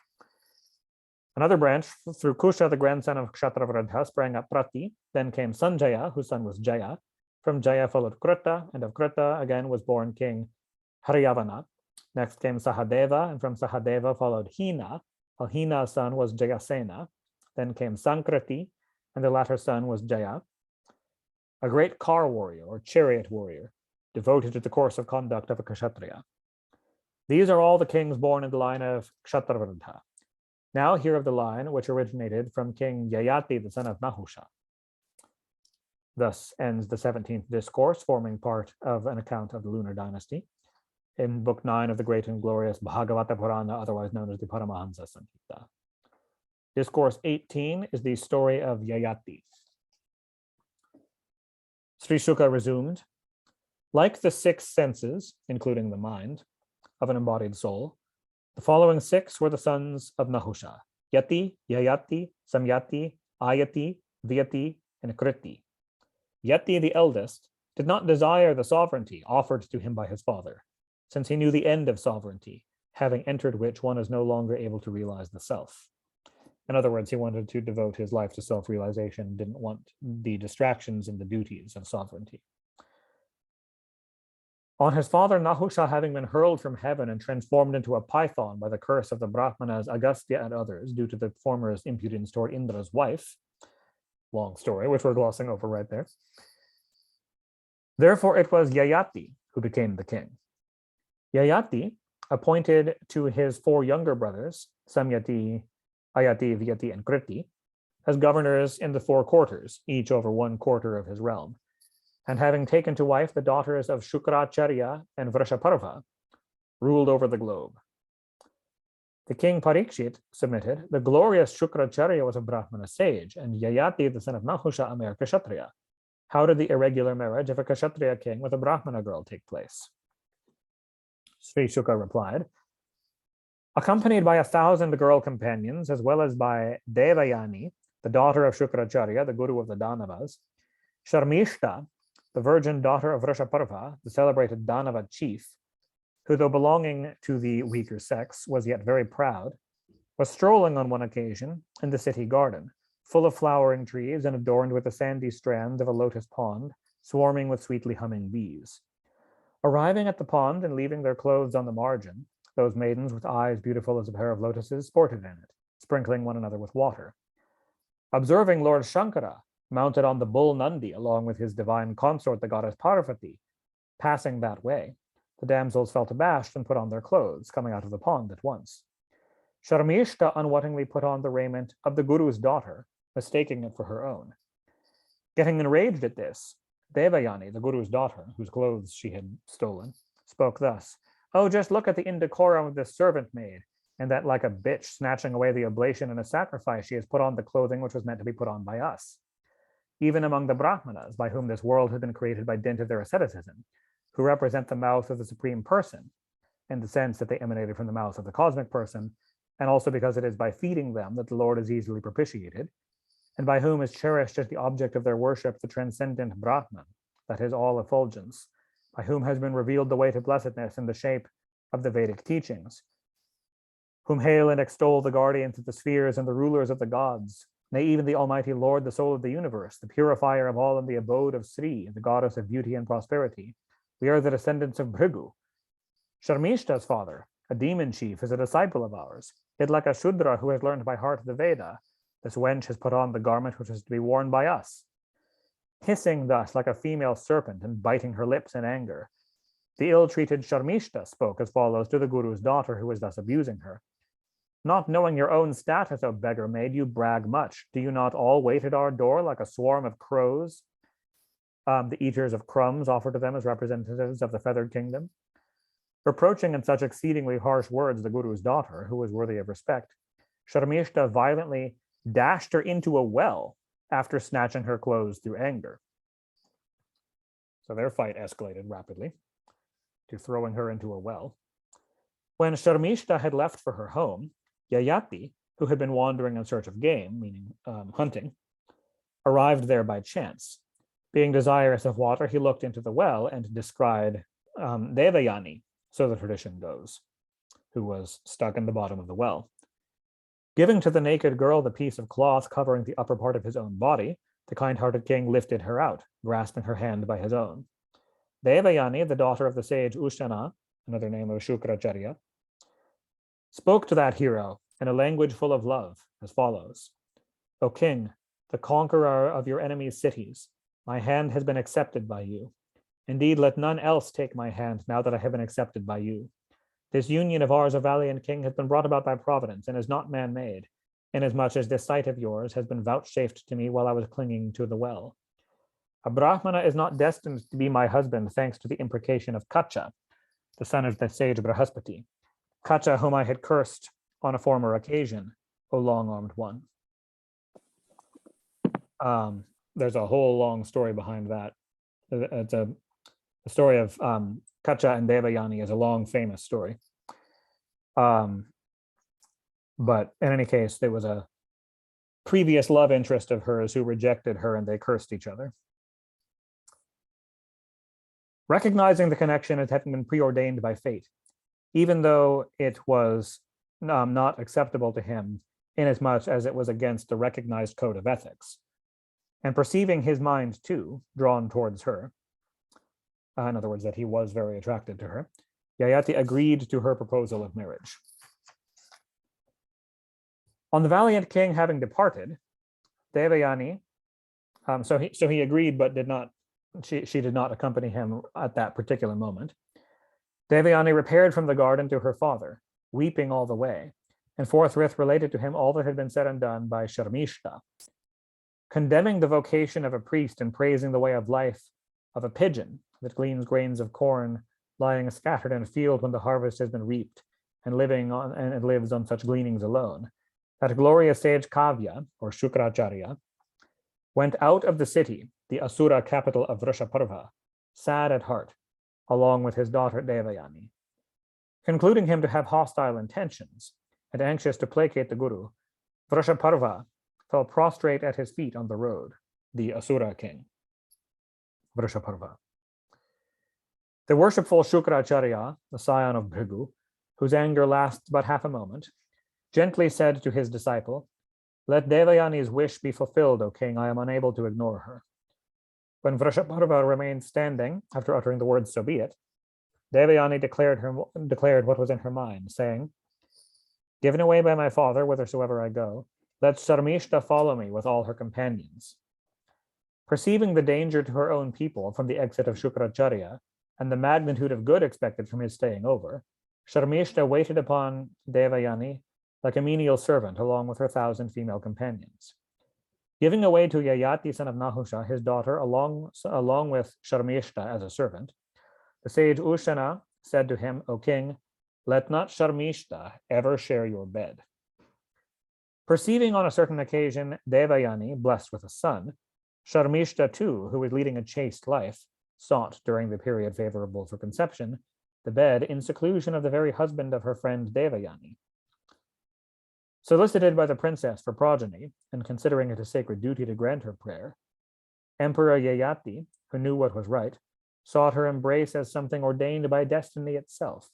Another branch, through Kusha, the grandson of Kshatravradha, sprang up Prati. Then came Sanjaya, whose son was Jaya. From Jaya followed Krita, and of Krita again was born King Haryavana. Next came Sahadeva, and from Sahadeva followed Hina, while Hina's son was Jayasena. Then came Sankrati, and the latter son was Jaya, a great car warrior or chariot warrior, devoted to the course of conduct of a Kshatriya. These are all the kings born in the line of Kshatravradha. Now hear of the line which originated from King Yayati, the son of Nahusha. Thus ends the 17th discourse, forming part of an account of the Lunar Dynasty, in Book 9 of the great and glorious Bhagavata Purana, otherwise known as the Paramahansa Samhita. Discourse 18 is the story of Yayati. Sri Shuka resumed, like the 6 senses, including the mind, of an embodied soul, the following 6 were the sons of Nahusha: Yati, Yayati, Samyati, Ayati, Vyati, and Kriti. Yati, the eldest, did not desire the sovereignty offered to him by his father, since he knew the end of sovereignty, having entered which one is no longer able to realize the self. In other words, he wanted to devote his life to self-realization, didn't want the distractions and the duties of sovereignty. On his father Nahusha having been hurled from heaven and transformed into a python by the curse of the Brahmanas Agastya and others due to the former's impudence toward Indra's wife, long story, which we're glossing over right there. Therefore, it was Yayati who became the king. Yayati appointed to his 4 younger brothers, Samyati, Ayati, Vyati, and Kriti, as governors in the 4 quarters, each over 1/4 of his realm. And having taken to wife the daughters of Shukracharya and Vrashaparva, ruled over the globe. The king Parikshit submitted, the glorious Shukracharya was a Brahmana sage, and Yayati, the son of Nahusha, a mere Kshatriya. How did the irregular marriage of a Kshatriya king with a Brahmana girl take place? Sri Shuka replied, accompanied by 1,000 girl companions, as well as by Devayani, the daughter of Shukracharya, the guru of the Danavas, Sharmishta, the virgin daughter of Vrishaparva, the celebrated Danava chief, who, though belonging to the weaker sex, was yet very proud, was strolling on one occasion in the city garden, full of flowering trees and adorned with the sandy strands of a lotus pond, swarming with sweetly humming bees. Arriving at the pond and leaving their clothes on the margin, those maidens with eyes beautiful as a pair of lotuses sported in it, sprinkling one another with water. Observing Lord Shankara, mounted on the bull Nandi along with his divine consort, the goddess Parvati, passing that way, the damsels felt abashed and put on their clothes, coming out of the pond at once. Sharmishta unwittingly put on the raiment of the Guru's daughter, mistaking it for her own. Getting enraged at this, Devayani, the Guru's daughter, whose clothes she had stolen, spoke thus, "Oh, just look at the indecorum of this servant maid, and that like a bitch snatching away the oblation and a sacrifice, she has put on the clothing which was meant to be put on by us." Even among the Brahmanas, by whom this world had been created by dint of their asceticism, who represent the mouth of the Supreme Person, in the sense that they emanated from the mouth of the cosmic person, and also because it is by feeding them that the Lord is easily propitiated, and by whom is cherished as the object of their worship the transcendent Brahman, that is all effulgence, by whom has been revealed the way to blessedness in the shape of the Vedic teachings, whom hail and extol the guardians of the spheres and the rulers of the gods, nay, even the Almighty Lord, the soul of the universe, the purifier of all, and the abode of Sri, the goddess of beauty and prosperity. We are the descendants of Bhrigu. Sharmishta's father, a demon chief, is a disciple of ours. Yet like a Shudra who has learned by heart the Veda, this wench has put on the garment which is to be worn by us. Hissing thus like a female serpent and biting her lips in anger, the ill-treated Sharmishta spoke as follows to the Guru's daughter, who was thus abusing her. "Not knowing your own status, O beggar maid, you brag much. Do you not all wait at our door like a swarm of crows, the eaters of crumbs offered to them as representatives of the feathered kingdom?" Reproaching in such exceedingly harsh words the Guru's daughter, who was worthy of respect, Sharmishta violently dashed her into a well after snatching her clothes through anger. So their fight escalated rapidly to throwing her into a well. When Sharmishta had left for her home, Yayati, who had been wandering in search of game, meaning hunting, arrived there by chance. Being desirous of water, he looked into the well and descried Devayani, so the tradition goes, who was stuck in the bottom of the well. Giving to the naked girl the piece of cloth covering the upper part of his own body, the kind-hearted king lifted her out, grasping her hand by his own. Devayani, the daughter of the sage Ushana, another name of Shukracharya, spoke to that hero in a language full of love as follows. "O king, the conqueror of your enemies' cities, my hand has been accepted by you. Indeed, let none else take my hand now that I have been accepted by you. This union of ours, O valiant king, has been brought about by providence and is not man-made, inasmuch as this sight of yours has been vouchsafed to me while I was clinging to the well. A Brahmana is not destined to be my husband thanks to the imprecation of Kacha, the son of the sage Brahaspati, Kacha whom I had cursed on a former occasion, O long-armed one." There's a whole long story behind that. It's the story of Kacha and Devayani is a long, famous story. But in any case, there was a previous love interest of hers who rejected her and they cursed each other. Recognizing the connection as having been preordained by fate, even though it was not acceptable to him inasmuch as it was against the recognized code of ethics, and perceiving his mind too drawn towards her, in other words, that he was very attracted to her, Yayati agreed to her proposal of marriage. On the valiant king having departed, Devayani, so he agreed, but she did not accompany him at that particular moment. Devayani repaired from the garden to her father, weeping all the way, and forthwith related to him all that had been said and done by Sharmishta. Condemning the vocation of a priest and praising the way of life of a pigeon that gleans grains of corn lying scattered in a field when the harvest has been reaped and lives on such gleanings alone, that glorious sage Kavya, or Shukracharya, went out of the city, the Asura capital of Vrishaparva, sad at heart, along with his daughter Devayani. Concluding him to have hostile intentions and anxious to placate the Guru, Vrishaparva fell prostrate at his feet on the road, the Asura king. Vrishaparva. The worshipful Shukracharya, the scion of Bhrigu, whose anger lasts but half a moment, gently said to his disciple, "Let Devayani's wish be fulfilled, O king. I am unable to ignore her." When Vrishaparva remained standing, after uttering the words, "So be it," Devayani declared what was in her mind, saying, "Given away by my father, whithersoever I go, let Sharmishta follow me with all her companions." Perceiving the danger to her own people from the exit of Shukracharya and the magnitude of good expected from his staying over, Sharmishta waited upon Devayani like a menial servant along with her 1,000 female companions. Giving away to Yayati, son of Nahusha, his daughter, along with Sharmishta as a servant, the sage Ushana said to him, "O king, let not Sharmishta ever share your bed." Perceiving on a certain occasion Devayani blessed with a son, Sharmishta too, who was leading a chaste life, sought, during the period favorable for conception, the bed in seclusion of the very husband of her friend Devayani. Solicited by the princess for progeny, and considering it a sacred duty to grant her prayer, Emperor Yayati, who knew what was right, sought her embrace as something ordained by destiny itself,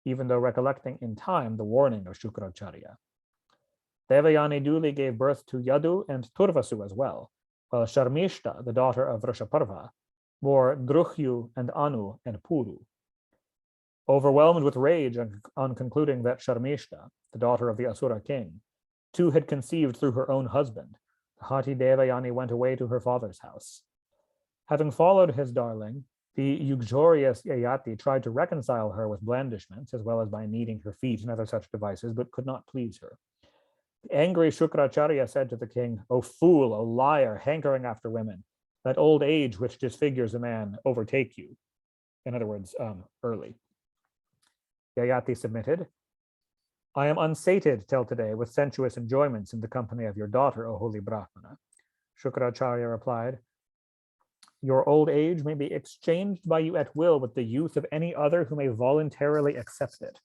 even though recollecting in time the warning of Shukracharya. Devayani duly gave birth to Yadu and Turvasu as well, while Sharmishta, the daughter of Vrishaparva, bore Druhyu and Anu and Puru. Overwhelmed with rage on concluding that Sharmishta, the daughter of the Asura king, too had conceived through her own husband, the haughty Devayani went away to her father's house. Having followed his darling, the uxorious Yayati tried to reconcile her with blandishments, as well as by kneading her feet and other such devices, but could not please her. The angry Shukracharya said to the king, "O fool, O liar, hankering after women, let old age which disfigures a man overtake you." In other words, early. Yayati submitted, "I am unsated till today with sensuous enjoyments in the company of your daughter, O holy Brahmana." Shukracharya replied, "Your old age may be exchanged by you at will with the youth of any other who may voluntarily accept it."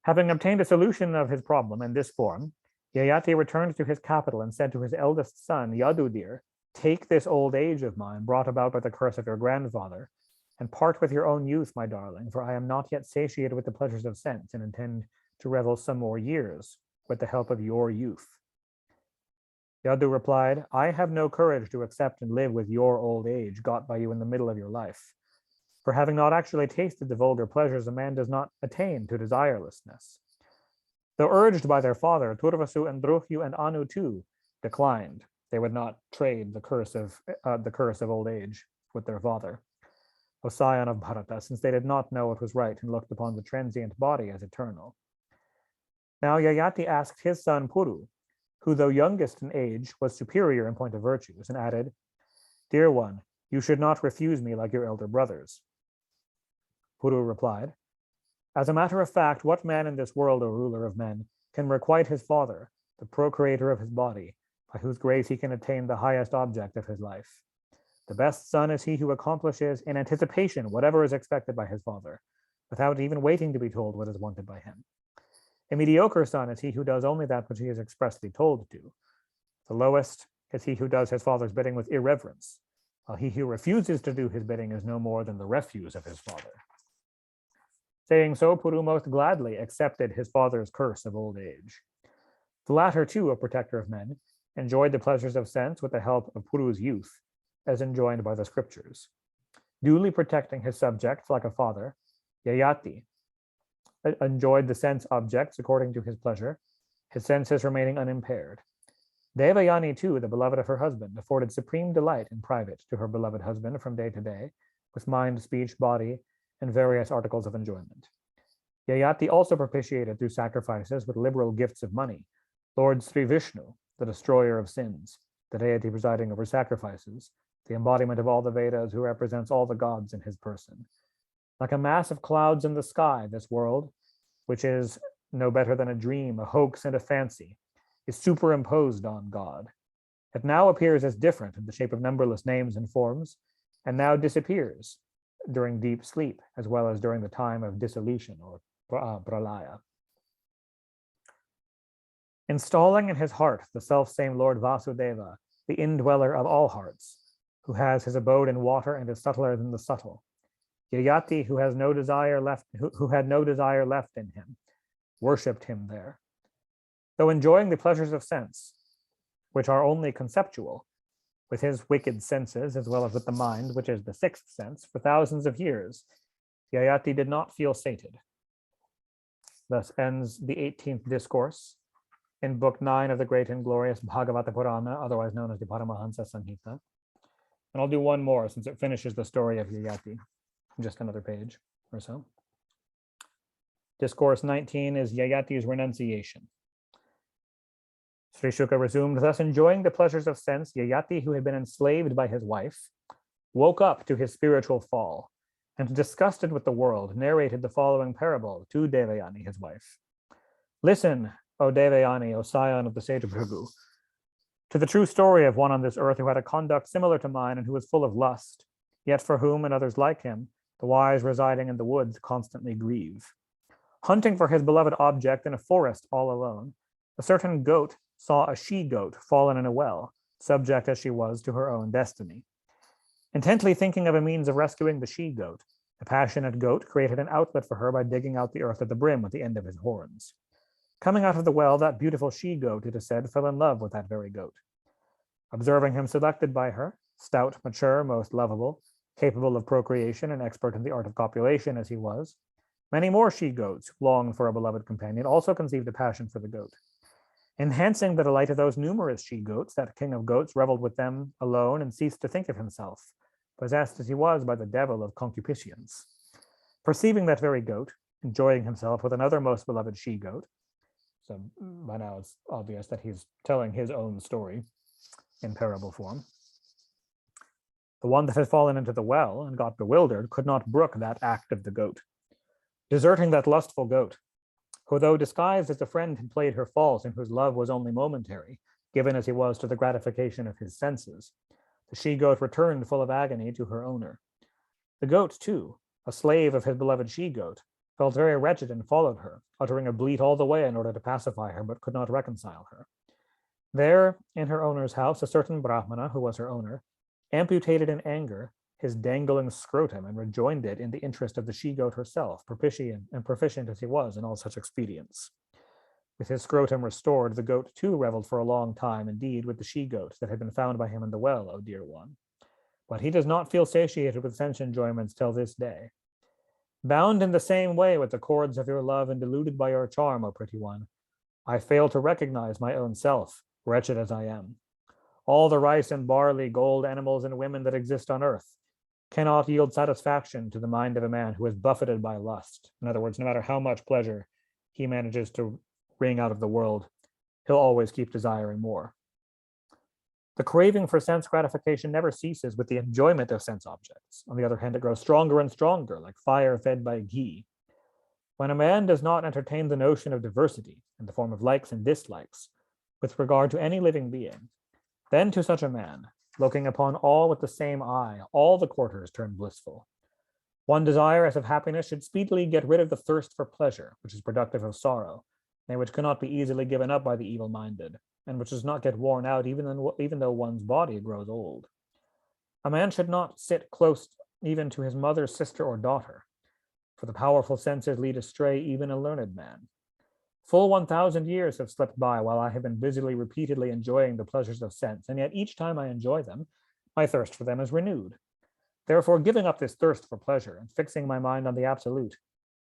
Having obtained a solution of his problem in this form, Yayati returned to his capital and said to his eldest son, "Yadudir, take this old age of mine, brought about by the curse of your grandfather, and part with your own youth, my darling, for I am not yet satiated with the pleasures of sense and intend to revel some more years with the help of your youth." Yadu replied, "I have no courage to accept and live with your old age, got by you in the middle of your life. For having not actually tasted the vulgar pleasures, a man does not attain to desirelessness." Though urged by their father, Turvasu and Druhyu and Anu too declined. They would not trade the curse of old age with their father, O scion of Bharata, since they did not know what was right and looked upon the transient body as eternal. Now Yayati asked his son Puru, who though youngest in age was superior in point of virtues, and added, "Dear one, you should not refuse me like your elder brothers." Puru replied, "As a matter of fact, what man in this world, O ruler of men, can requite his father, the procreator of his body, by whose grace he can attain the highest object of his life? The best son is he who accomplishes in anticipation whatever is expected by his father, without even waiting to be told what is wanted by him. A mediocre son is he who does only that which he is expressly told to do. The lowest is he who does his father's bidding with irreverence, while he who refuses to do his bidding is no more than the refuse of his father." Saying so, Puru most gladly accepted his father's curse of old age. The latter, too, a protector of men, enjoyed the pleasures of sense with the help of Puru's youth, as enjoined by the scriptures. Duly protecting his subjects like a father, Yayati enjoyed the sense objects according to his pleasure, his senses remaining unimpaired. Devayani, too, the beloved of her husband, afforded supreme delight in private to her beloved husband from day to day, with mind, speech, body, and various articles of enjoyment. Yayati also propitiated through sacrifices with liberal gifts of money Lord Sri Vishnu, the destroyer of sins, the deity presiding over sacrifices, the embodiment of all the Vedas, who represents all the gods in his person. Like a mass of clouds in the sky, this world, which is no better than a dream, a hoax, and a fancy, is superimposed on God. It now appears as different in the shape of numberless names and forms, and now disappears during deep sleep, as well as during the time of dissolution or pralaya. Installing in his heart the self-same Lord Vasudeva, the indweller of all hearts, who has his abode in water and is subtler than the subtle. Yayati, who has no desire left, who had no desire left in him, worshipped him there. Though enjoying the pleasures of sense, which are only conceptual, with his wicked senses, as well as with the mind, which is the sixth sense, for thousands of years, Yayati did not feel sated. Thus ends the 18th discourse in Book 9 of the great and glorious Bhagavata Purana, otherwise known as the Paramahansa Samhita. And I'll do one more since it finishes the story of Yayati, just another page or so. Discourse 19 is Yayati's renunciation. Sri Shuka resumed, thus enjoying the pleasures of sense, Yayati, who had been enslaved by his wife, woke up to his spiritual fall, and disgusted with the world, narrated the following parable to Devayani, his wife. Listen, O Devayani, O scion of the sage Bhrigu, to the true story of one on this earth who had a conduct similar to mine and who was full of lust, yet for whom and others like him, the wise residing in the woods constantly grieve. Hunting for his beloved object in a forest all alone, a certain goat saw a she-goat fallen in a well, subject as she was to her own destiny. Intently thinking of a means of rescuing the she-goat, the passionate goat created an outlet for her by digging out the earth at the brim with the end of his horns. Coming out of the well, that beautiful she-goat, it is said, fell in love with that very goat. Observing him selected by her, stout, mature, most lovable, capable of procreation and expert in the art of copulation as he was, many more she-goats, longed for a beloved companion, also conceived a passion for the goat. Enhancing the delight of those numerous she-goats, that king of goats reveled with them alone and ceased to think of himself, possessed as he was by the devil of concupiscence. Perceiving that very goat, enjoying himself with another most beloved she-goat, so by now it's obvious that he's telling his own story in parable form. The one that had fallen into the well and got bewildered could not brook that act of the goat. Deserting that lustful goat, who though disguised as a friend had played her false and whose love was only momentary, given as he was to the gratification of his senses, the she-goat returned full of agony to her owner. The goat, too, a slave of his beloved she-goat, felt very wretched and followed her, uttering a bleat all the way in order to pacify her, but could not reconcile her. There, in her owner's house, a certain Brahmana, who was her owner, amputated in anger his dangling scrotum and rejoined it in the interest of the she-goat herself, proficient as he was in all such expedients. With his scrotum restored, the goat too reveled for a long time, indeed, with the she-goat that had been found by him in the well, O dear one. But he does not feel satiated with sense enjoyments till this day. Bound in the same way with the cords of your love and deluded by your charm, O pretty one, I fail to recognize my own self, wretched as I am. All the rice and barley, gold, animals, and women that exist on earth cannot yield satisfaction to the mind of a man who is buffeted by lust. In other words, no matter how much pleasure he manages to wring out of the world, he'll always keep desiring more. The craving for sense gratification never ceases with the enjoyment of sense objects. On the other hand, it grows stronger and stronger, like fire fed by ghee. When a man does not entertain the notion of diversity in the form of likes and dislikes with regard to any living being, then to such a man, looking upon all with the same eye, all the quarters turn blissful. One desirous of happiness should speedily get rid of the thirst for pleasure, which is productive of sorrow, and which cannot be easily given up by the evil-minded, and which does not get worn out even though one's body grows old. A man should not sit close even to his mother, sister, or daughter, for the powerful senses lead astray even a learned man. Full 1,000 years have slipped by while I have been busily, repeatedly enjoying the pleasures of sense, and yet each time I enjoy them, my thirst for them is renewed. Therefore, giving up this thirst for pleasure and fixing my mind on the absolute,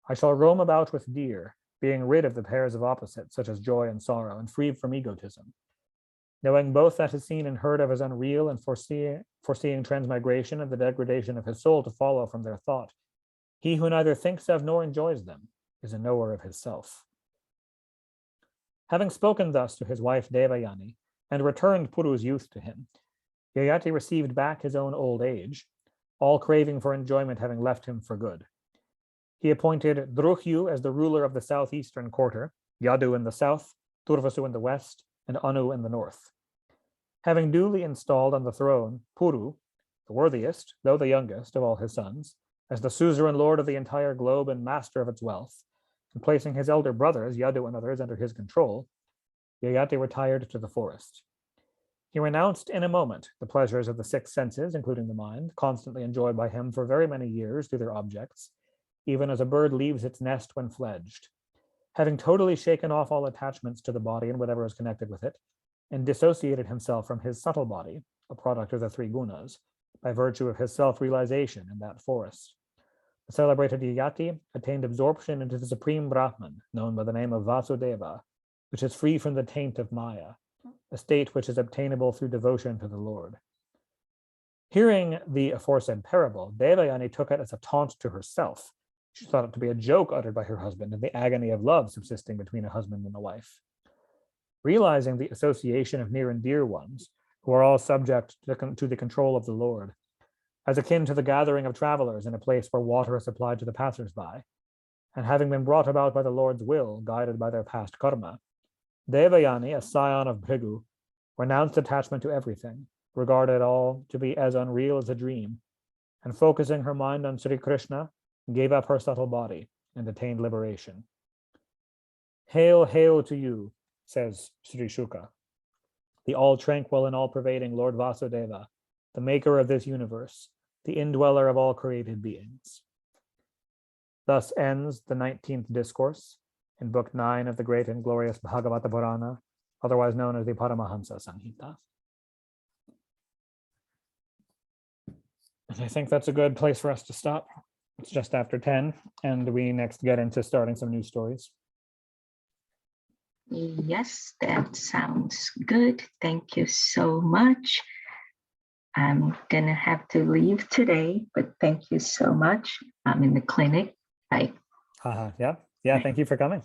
I shall roam about with deer, being rid of the pairs of opposites, such as joy and sorrow, and free from egotism. Knowing both that is seen and heard of as unreal, and foreseeing transmigration and the degradation of his soul to follow from their thought, he who neither thinks of nor enjoys them is a knower of his self. Having spoken thus to his wife Devayani, and returned Puru's youth to him, Yayati received back his own old age, all craving for enjoyment having left him for good. He appointed Druhyu as the ruler of the southeastern quarter, Yadu in the south, Turvasu in the west, and Anu in the north. Having duly installed on the throne Puru, the worthiest, though the youngest, of all his sons, as the suzerain lord of the entire globe and master of its wealth, and placing his elder brothers, Yadu and others, under his control, Yayati retired to the forest. He renounced in a moment the pleasures of the six senses, including the mind, constantly enjoyed by him for very many years through their objects, even as a bird leaves its nest when fledged. Having totally shaken off all attachments to the body and whatever is connected with it, and dissociated himself from his subtle body, a product of the three gunas, by virtue of his self-realization in that forest. The celebrated Yayati attained absorption into the supreme Brahman, known by the name of Vasudeva, which is free from the taint of Maya, a state which is obtainable through devotion to the Lord. Hearing the aforesaid parable, Devayani took it as a taunt to herself. She thought it to be a joke uttered by her husband and the agony of love subsisting between a husband and a wife. Realizing the association of near and dear ones, who are all subject to the control of the Lord, as akin to the gathering of travelers in a place where water is supplied to the passers-by, and having been brought about by the Lord's will, guided by their past karma, Devayani, a scion of Bhrigu, renounced attachment to everything, regarded all to be as unreal as a dream, and focusing her mind on Sri Krishna, gave up her subtle body and attained liberation. Hail, hail to you, says Sri Shuka, the all-tranquil and all-pervading Lord Vasudeva, the maker of this universe, the indweller of all created beings. Thus ends the 19th discourse in Book 9 of the great and glorious Bhagavata Purana, otherwise known as the Paramahansa Samhita. And I think that's a good place for us to stop. It's just after 10, and we next get into starting some new stories. Yes, that sounds good. Thank you so much. I'm gonna have to leave today, but thank you so much. I'm in the clinic. Bye. Yeah, thank you for coming.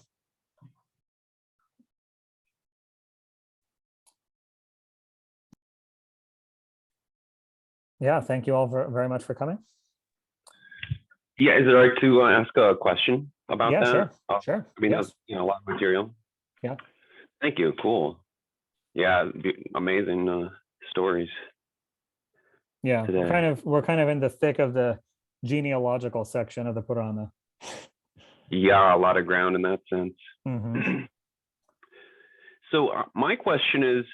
Yeah, thank you all very much for coming. Yeah, is it all right to ask a question about that? Yeah, sure. I mean, yes. a lot of material. Yeah. Thank you. Cool. Yeah, amazing stories. Yeah, we're kind of in the thick of the genealogical section of the Purana. Yeah, a lot of ground in that sense. Mm-hmm. So my question is,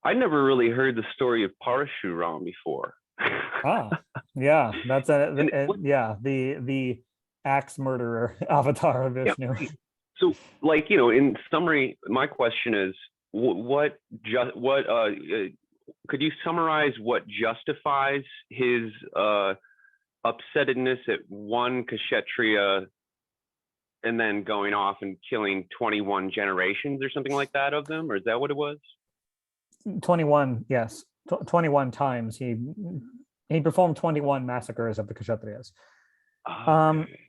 I never really heard the story of Parasurama before. Yeah, that's the axe murderer avatar of Vishnu. Yeah. So, like, in summary, my question is, could you summarize what justifies his upsettedness at one Kshatriya and then going off and killing 21 generations or something like that of them? Or is that what it was? 21, yes. 21 times he performed 21 massacres of the Kshatriyas.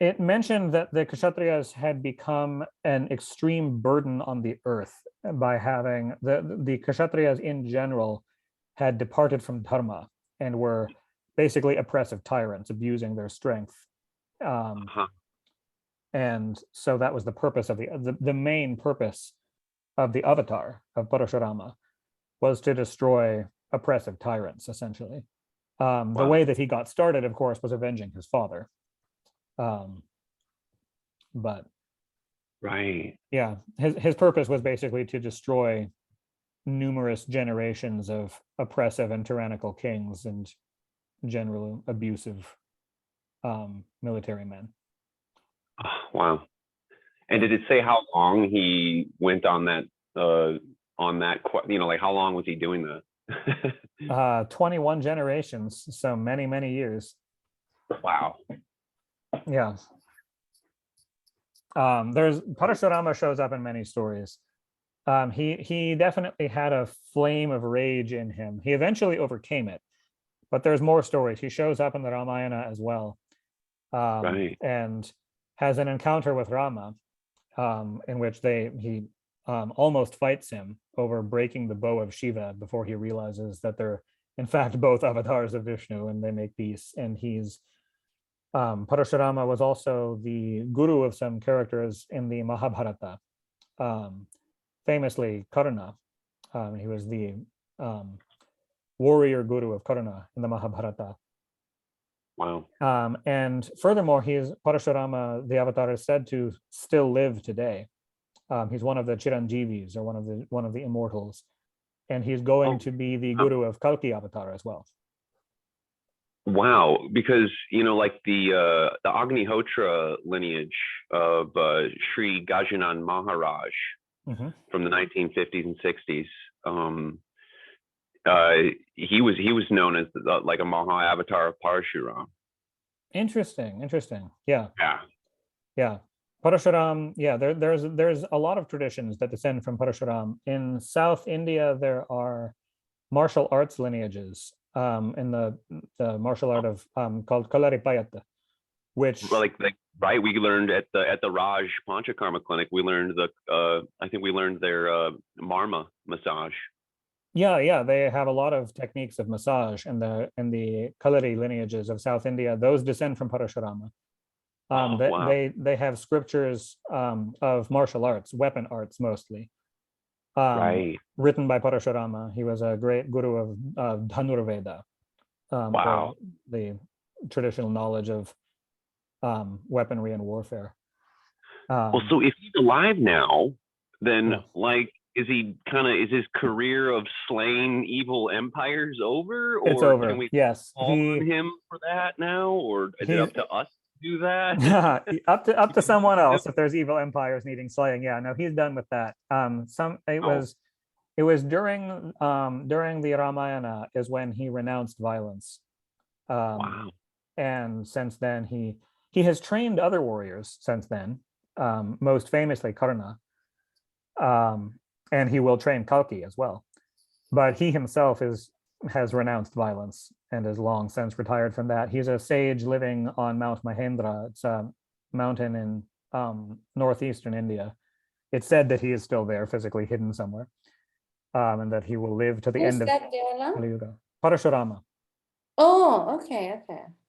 It mentioned that the Kshatriyas had become an extreme burden on the earth by having the Kshatriyas in general had departed from dharma and were basically oppressive tyrants, abusing their strength. And so that was the purpose of the main purpose of the avatar of Parasurama, was to destroy oppressive tyrants, essentially. Wow. The way that he got started, of course, was avenging his father. But right, yeah, his purpose was basically to destroy numerous generations of oppressive and tyrannical kings and generally abusive military men. Wow. And did it say how long he went on that like how long was he doing that? 21 generations, so many years. Wow. Yeah. There's Parasurama shows up in many stories. He definitely had a flame of rage in him. He eventually overcame it, but there's more stories. He shows up in the Ramayana as well, right. And has an encounter with Rama, in which he almost fights him over breaking the bow of Shiva before he realizes that they're in fact both avatars of Vishnu, and they make peace. And Parasurama was also the guru of some characters in the Mahabharata, famously Karna. He was the warrior guru of Karna in the Mahabharata. Wow. And furthermore, Parasurama, the avatar, is said to still live today. He's one of the Chiranjeevis, or one of the immortals, and he's going Oh. to be the guru of Kalki Avatar as well. Wow, because like the Agnihotra lineage of Sri Gajanan Maharaj Mhm. from the 1950s and 60s, he was known as like a Maha Avatar of Parasurama. Interesting. Yeah. Yeah. Parashuram, yeah, there's a lot of traditions that descend from Parashuram. In South India, there are martial arts lineages in the martial art of called Kalaripayat, which Well, like right, we learned at the Raj Panchakarma clinic, we learned I think we learned their Marma massage. yeah, they have a lot of techniques of massage in the Kalari lineages of South India. Those descend from Parashurama. Wow. They have scriptures of martial arts, weapon arts mostly, Right. written by Parashurama. He was a great guru of Dhanurveda, Wow. the traditional knowledge of weaponry and warfare. Well, so if he's alive now, then Yeah. like, is his career of slaying evil empires over, or It's over. can we Yes, call on him for that now, or is it up to us to do that? up to someone else if there's evil empires needing slaying. Yeah, no, he's done with that. It was during the Ramayana is when he renounced violence. Wow. And since then he has trained other warriors since then, most famously Karna, and he will train Kalki as well. But he himself has renounced violence and is long since retired from that. He's a sage living on Mount Mahendra. It's a mountain in northeastern India. It's said that he is still there, physically hidden somewhere, and that he will live to the Who's end of that, Devana? Kali Yuga. Parashurama. Oh, okay.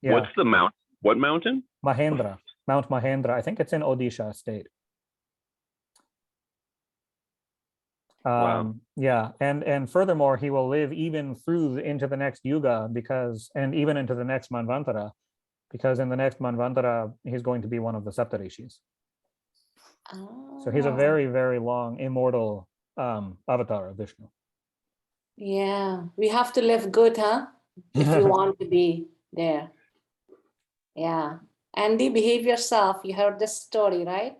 Yeah, What's the mount? What mountain? Mahendra, Mount Mahendra. I think it's in Odisha state. Wow. Yeah, and furthermore, he will live even through into the next yuga and even into the next Manvantara, because in the next Manvantara he's going to be one of the Saptarishis. So he's a Oh, very, very long immortal avatar of Vishnu. yeah. We have to live good, huh? If you want to be there. Yeah. Andy, behave yourself. You heard this story, right?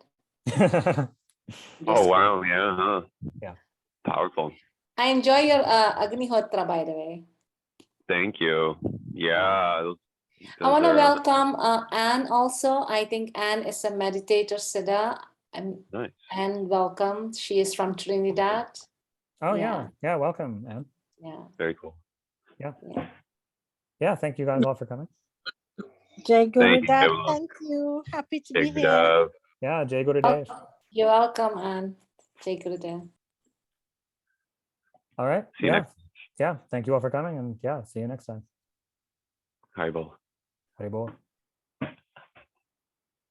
Oh wow. Yeah. Huh? Yeah. Powerful. I enjoy your Agnihotra, by the way. Thank you. Yeah. I want to welcome Anne also. I think Anne is a meditator siddha. Nice. And welcome. She is from Trinidad. Oh yeah, welcome, Anne. Yeah. Very cool. Yeah, thank you guys all for coming. Jai Thank Gurudev, you. thank you. Happy to be Big here. dove. Yeah, Jai Gurudev. You're welcome, Anne. Take it then. All right. See you Yeah, thank you all for coming, and yeah, see you next time. Haribol. Haribol.